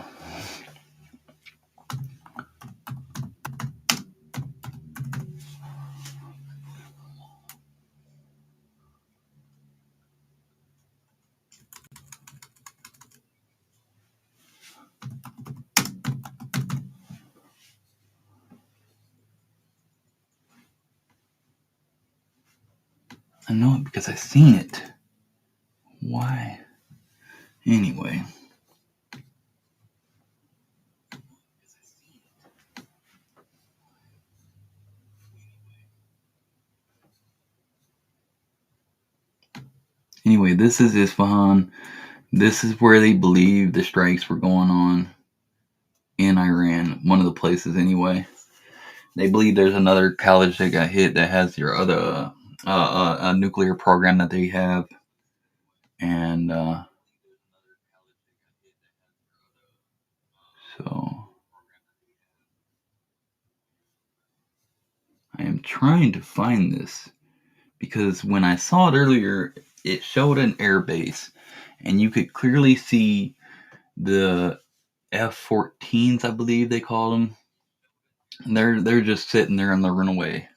I know it because I've seen it. Why? Anyway. Anyway, this is Isfahan. This is where they believe the strikes were going on in Iran. One of the places anyway. They believe there's another college that got hit that has your other a nuclear program that they have. And so I am trying to find this because when I saw it earlier, it showed an air base and you could clearly see the F-14s, I believe they call them. They're just sitting there on the runway.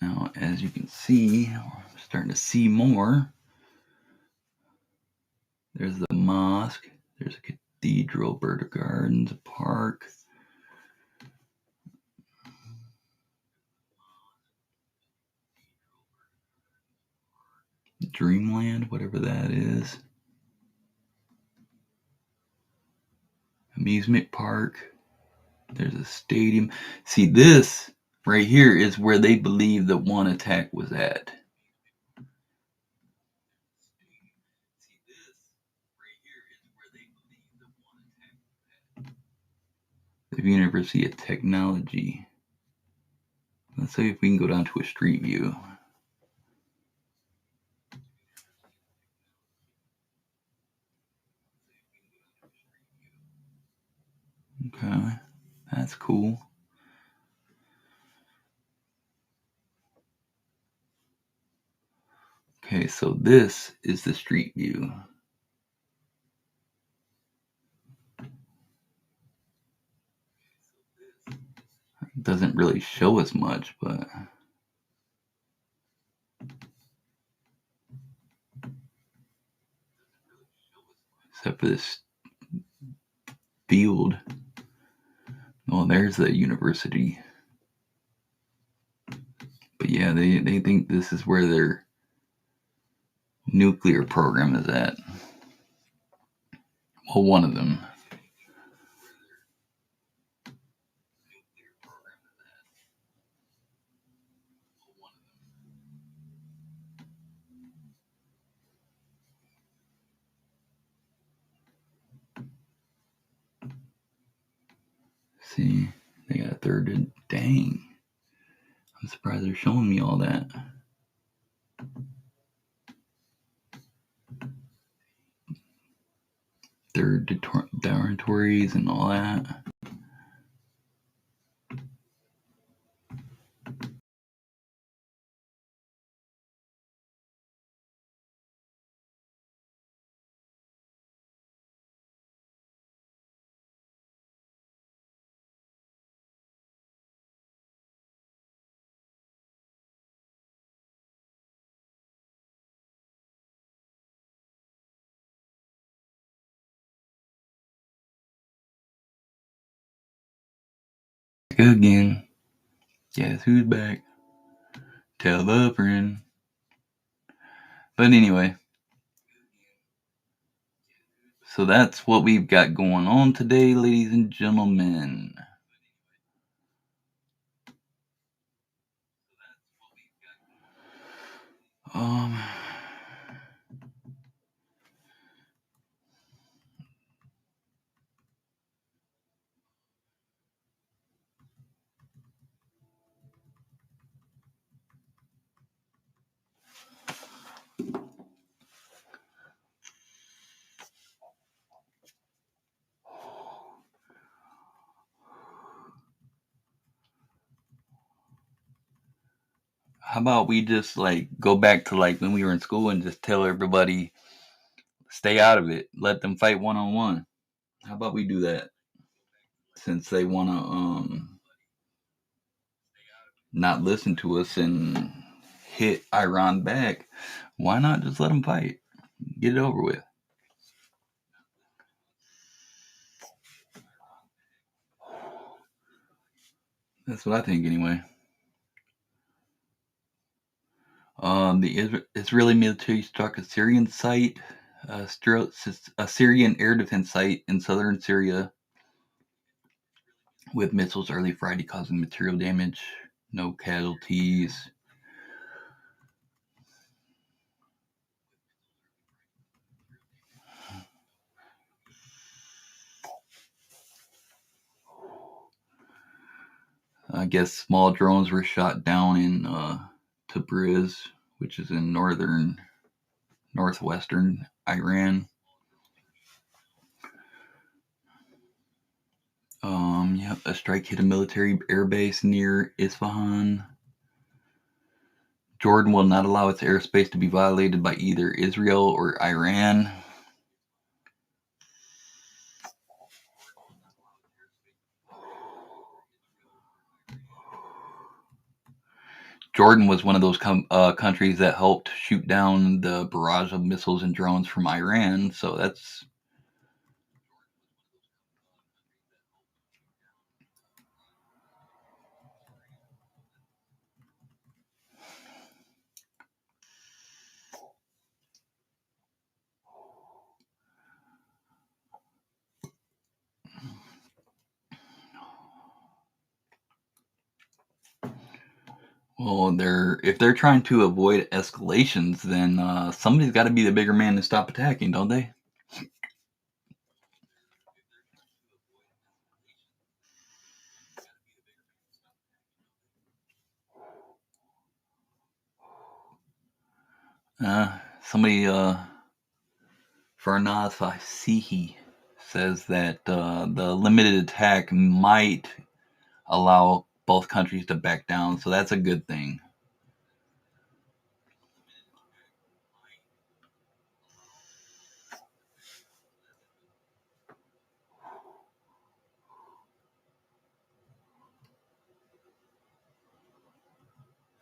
Now, as you can see, I'm starting to see more. There's the mosque. There's a cathedral, bird gardens, a park. Dreamland, whatever that is. Amusement park. There's a stadium. See, this right here is where they believe the one attack was at. The University of Technology. Let's see if we can go down to a street view. Okay, that's cool. Okay, so this is the street view. It doesn't really show us much, but except for this field. Oh, there's the university. But yeah, they think this is where their nuclear program is at. Well, one of them. See, they got a third. Dang. I'm surprised they're showing me all that. Third dormitories and all that. Again. Guess who's back? Tell a friend. But anyway. So that's what we've got going on today, ladies and gentlemen. How about we just go back to when we were in school and just tell everybody, stay out of it. Let them fight one-on-one. How about we do that? Since they want to not listen to us and hit Iran back, why not just let them fight? Get it over with. That's what I think anyway. The Israeli military struck a Syrian air defense site in southern Syria with missiles early Friday, causing material damage. No casualties. I guess small drones were shot down in Tabriz, which is in northwestern Iran. A strike hit a military airbase near Isfahan. Jordan will not allow its airspace to be violated by either Israel or Iran. Jordan was one of those countries that helped shoot down the barrage of missiles and drones from Iran, so that's... Well, if they're trying to avoid escalations, then somebody's got to be the bigger man to stop attacking, don't they? Somebody, Farnaz Fasihi, says that the limited attack might allow both countries to back down, so that's a good thing.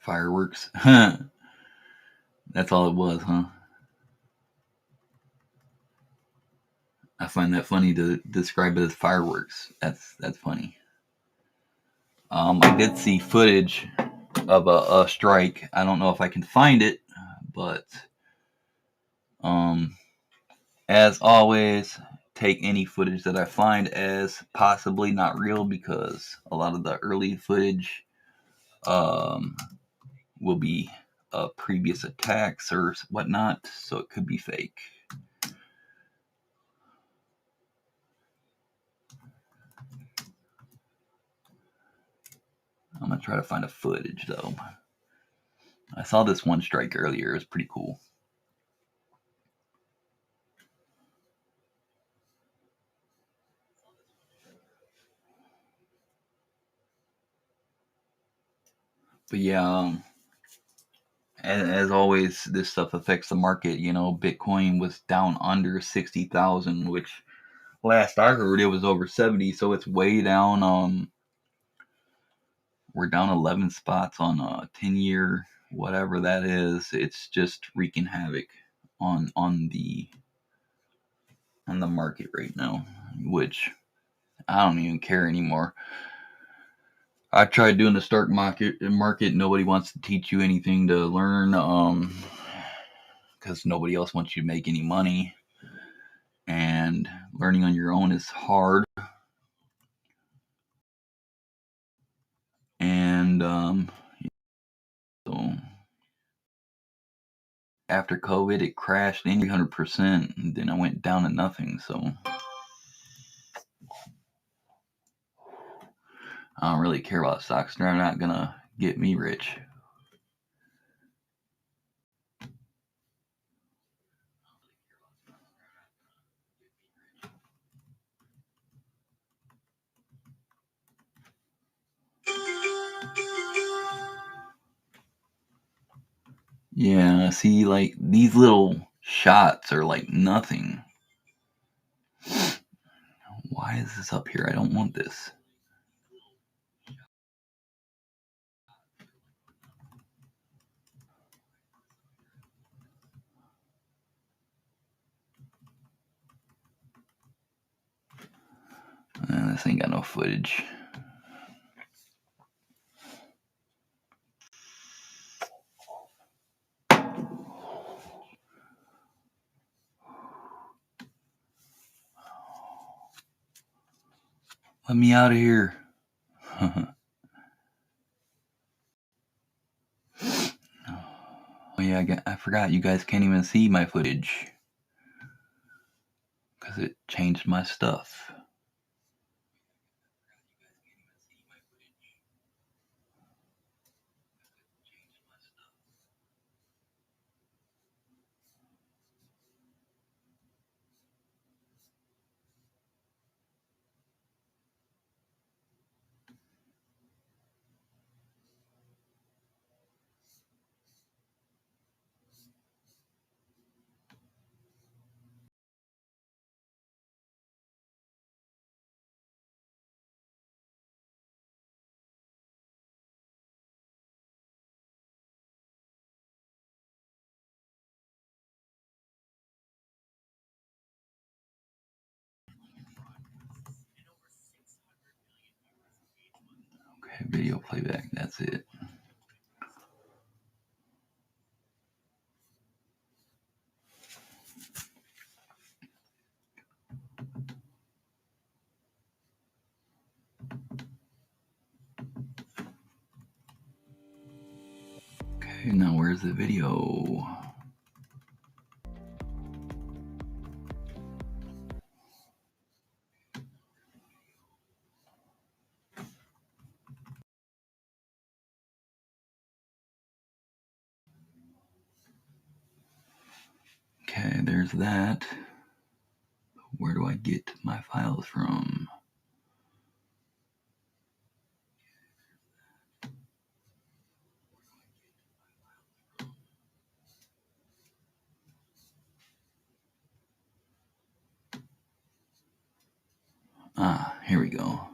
Fireworks. That's all it was, huh? I find that funny to describe it as fireworks. That's funny. I did see footage of a strike. I don't know if I can find it, but as always, take any footage that I find as possibly not real, because a lot of the early footage will be previous attacks or whatnot, so it could be fake. I'm gonna try to find a footage though. I saw this one strike earlier. It was pretty cool. But yeah, as always, this stuff affects the market. You know, Bitcoin was down under 60,000, which last I heard it was over 70, so it's way down. We're down 11 spots on a 10-year, whatever that is. It's just wreaking havoc on the market right now, which I don't even care anymore. I tried doing the stock market. Nobody wants to teach you anything to learn, because nobody else wants you to make any money, and learning on your own is hard. And so after COVID, it crashed 300%, and then it went down to nothing. So I don't really care about stocks. They're not gonna get me rich. Yeah, see, like, these little shots are like nothing. Why is this up here? I don't want this. This ain't got no footage. Let me out of here. Oh yeah, I forgot you guys can't even see my footage because it changed my stuff. Okay, video playback, that's it. Okay, now where's the video? Okay, there's that. Where do I get my files from? Here we go.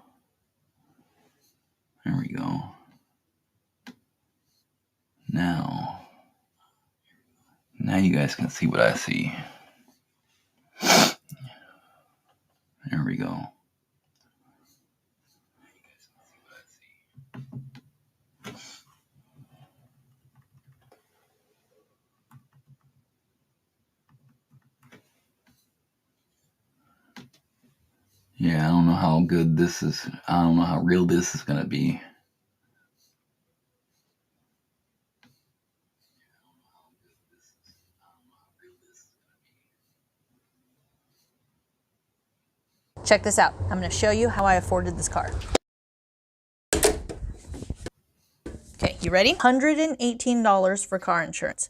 There we go. Now you guys can see what I see. There we go. Yeah, I don't know how good this is. I don't know how real this is going to be. Check this out. I'm going to show you how I afforded this car. Okay, you ready? $118 for car insurance.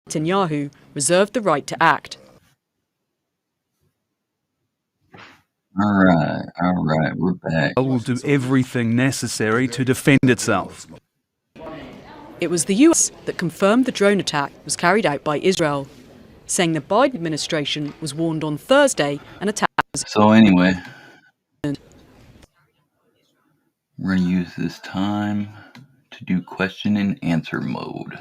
Netanyahu reserved the right to act. All right, we're back. Will do everything necessary to defend itself. It was the US that confirmed the drone attack was carried out by Israel, saying the Biden administration was warned on Thursday an attack was... So anyway, we're going to use this time to do question and answer mode.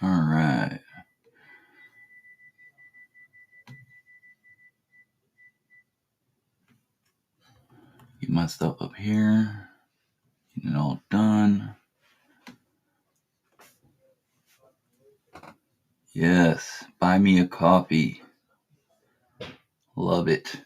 All right. Get my stuff up here. Get it all done. Yes, buy me a coffee. Love it.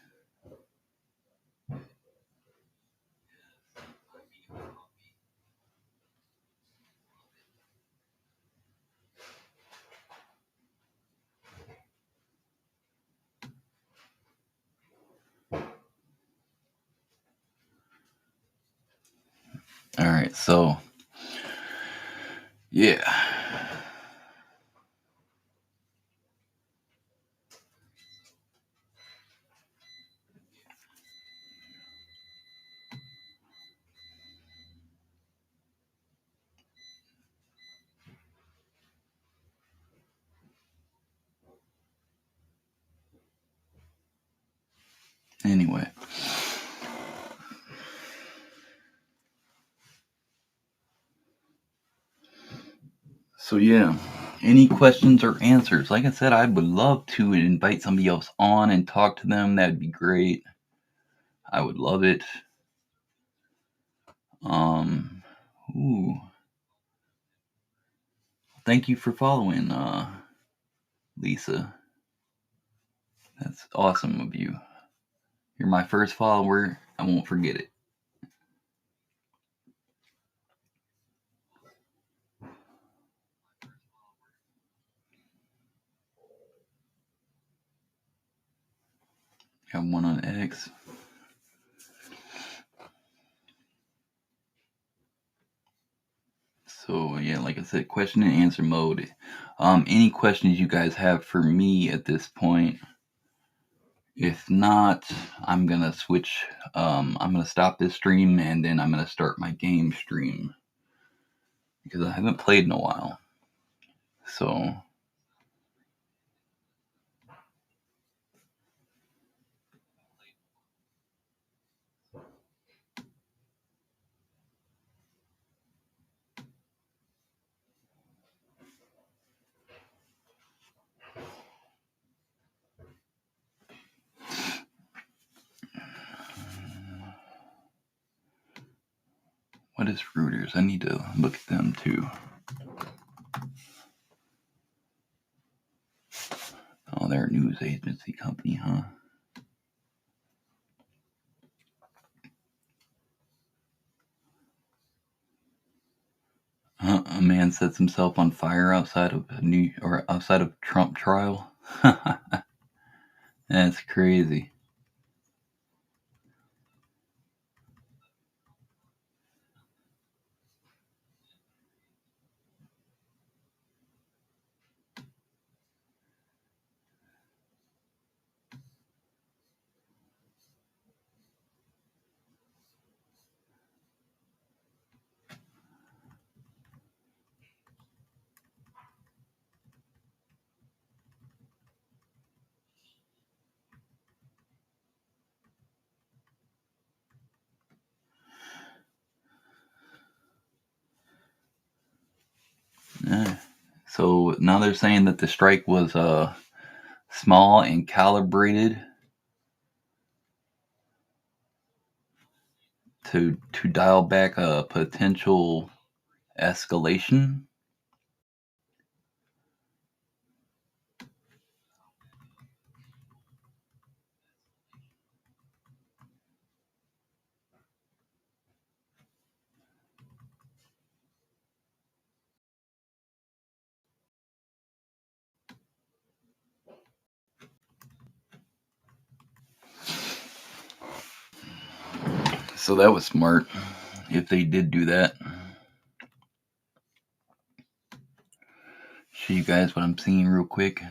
All right, so yeah. Anyway. So yeah, any questions or answers? Like I said, I would love to invite somebody else on and talk to them. That'd be great. I would love it. Ooh. Thank you for following, Lisa. That's awesome of you. You're my first follower. I won't forget it. Got one on X. So yeah, like I said, question and answer mode. Any questions you guys have for me at this point? If not, I'm gonna switch. I'm gonna stop this stream and then I'm gonna start my game stream because I haven't played in a while. So. What is Reuters? I need to look at them too. Oh, they're a news agency company, huh? A man sets himself on fire outside of Trump trial. That's crazy. So now they're saying that the strike was small and calibrated to dial back a potential escalation. So that was smart if they did do that. Show you guys what I'm seeing real quick.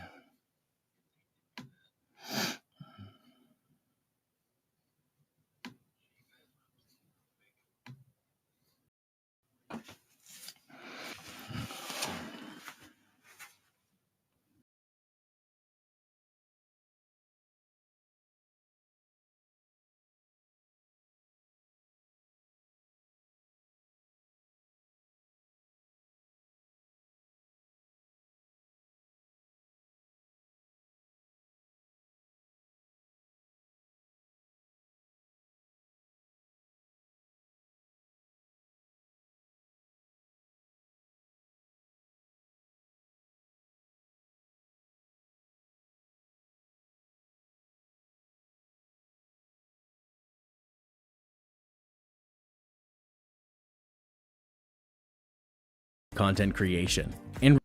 Content creation. In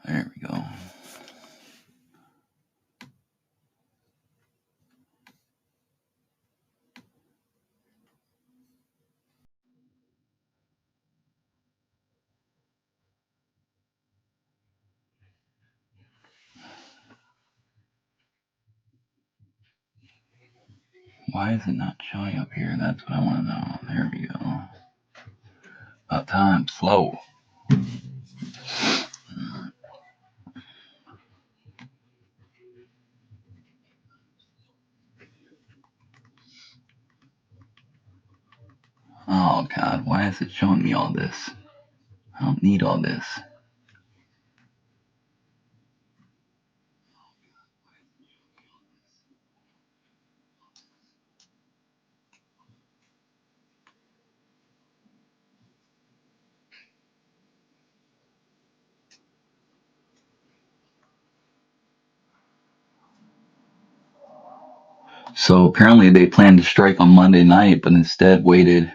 There we go. Why is it not showing up here? That's what I want to know. There we go. About time. Slow. Oh God, why is it showing me all this? I don't need all this. So apparently they planned to strike on Monday night, but instead waited.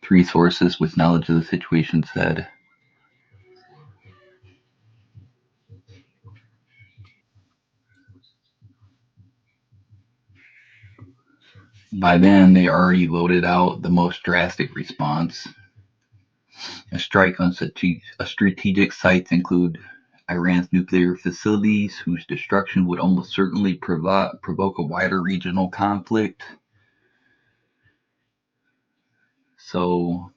Three sources with knowledge of the situation said. By then, they already loaded out the most drastic response. A strike on strategic sites include Iran's nuclear facilities, whose destruction would almost certainly provoke a wider regional conflict. So,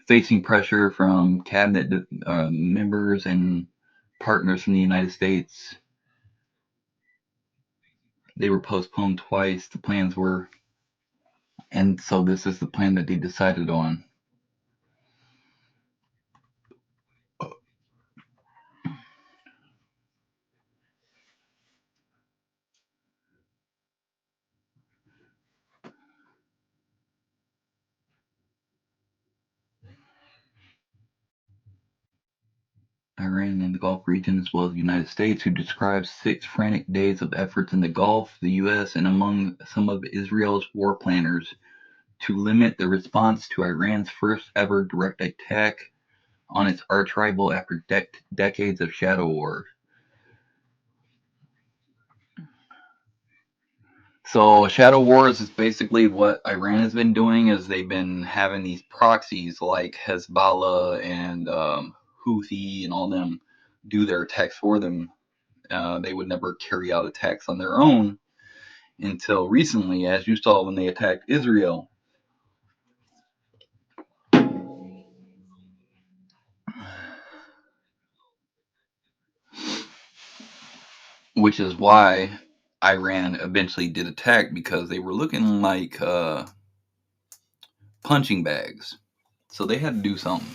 facing pressure from cabinet members and partners from the United States, they were postponed twice. The plans were, and so this is the plan that they decided on. Iran and the Gulf region, as well as the United States, who describes 6 frantic days of efforts in the Gulf, the U.S., and among some of Israel's war planners to limit the response to Iran's first ever direct attack on its arch rival after decades of shadow war. So shadow wars is basically what Iran has been doing, is they've been having these proxies like Hezbollah and Houthi and all them do their attacks for them. They would never carry out attacks on their own until recently, as you saw when they attacked Israel. which is why Iran eventually did attack, because they were looking like punching bags. So they had to do something.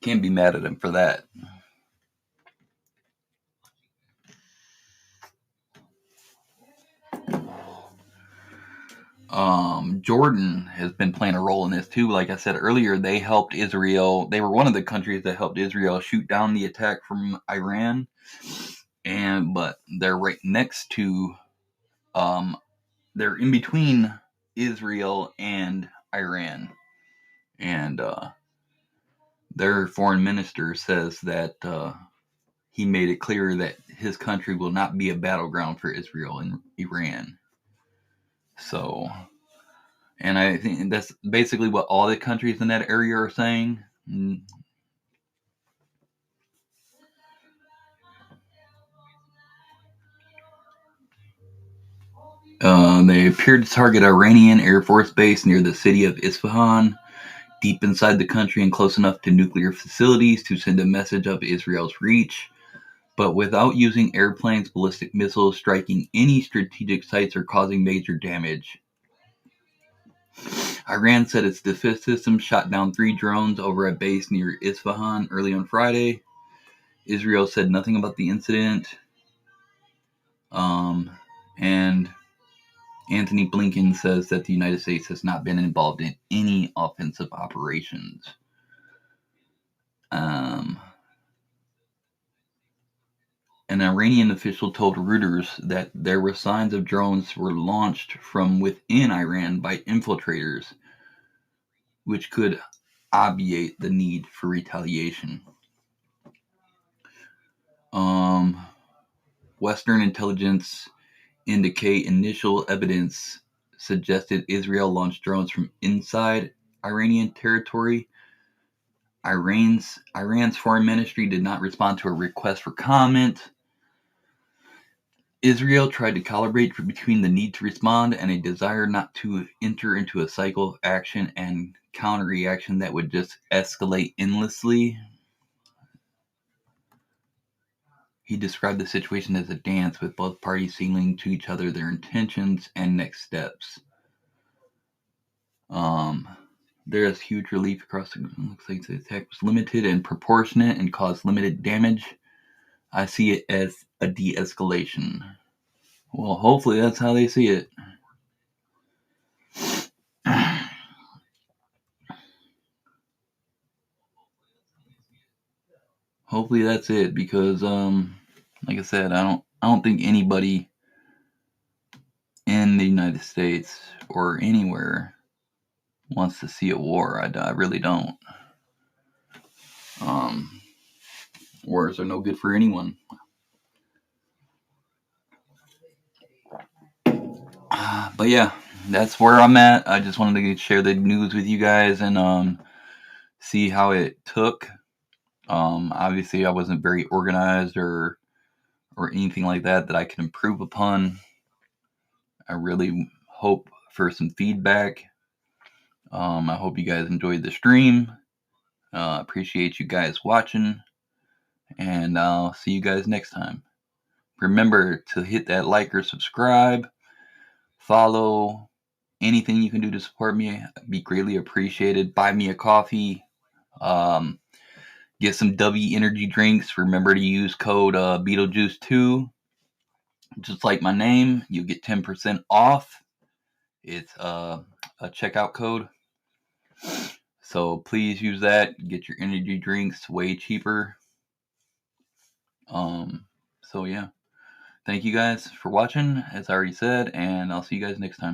Can't be mad at them for that. Jordan has been playing a role in this too. Like I said earlier, they helped Israel. They were one of the countries that helped Israel shoot down the attack from Iran. But they're right next to, they're in between Israel and Iran. And their foreign minister says that he made it clear that his country will not be a battleground for Israel and Iran. So, and I think that's basically what all the countries in that area are saying. They appeared to target Iranian Air Force Base near the city of Isfahan, deep inside the country and close enough to nuclear facilities to send a message of Israel's reach, but without using airplanes, ballistic missiles, striking any strategic sites, or causing major damage. Iran said its defense system shot down 3 drones over a base near Isfahan early on Friday. Israel said nothing about the incident. And Antony Blinken says that the United States has not been involved in any offensive operations. An Iranian official told Reuters that there were signs of drones were launched from within Iran by infiltrators, which could obviate the need for retaliation. Western intelligence indicate initial evidence suggested Israel launched drones from inside Iranian territory. Iran's foreign ministry did not respond to a request for comment. Israel tried to calibrate between the need to respond and a desire not to enter into a cycle of action and counter-reaction that would just escalate endlessly. He described the situation as a dance, with both parties signaling to each other their intentions and next steps. There is huge relief across the... Looks like the attack was limited and proportionate and caused limited damage. I see it as a de-escalation. Well, hopefully that's how they see it. Hopefully that's it, because like I said, I don't think anybody in the United States or anywhere wants to see a war. I really don't. Wars are no good for anyone. But yeah, that's where I'm at. I just wanted to share the news with you guys and see how it took. Obviously, I wasn't very organized or anything like that I can improve upon. I really hope for some feedback. I hope you guys enjoyed the stream. Appreciate you guys watching, and I'll see you guys next time. Remember to hit that like or subscribe, follow, anything you can do to support me. I'd be greatly appreciated. Buy me a coffee. Get some W energy drinks. Remember to use code Beetlejuice2. Just like my name, you get 10% off. It's a checkout code. So please use that. Get your energy drinks way cheaper. So yeah. Thank you guys for watching, as I already said, and I'll see you guys next time.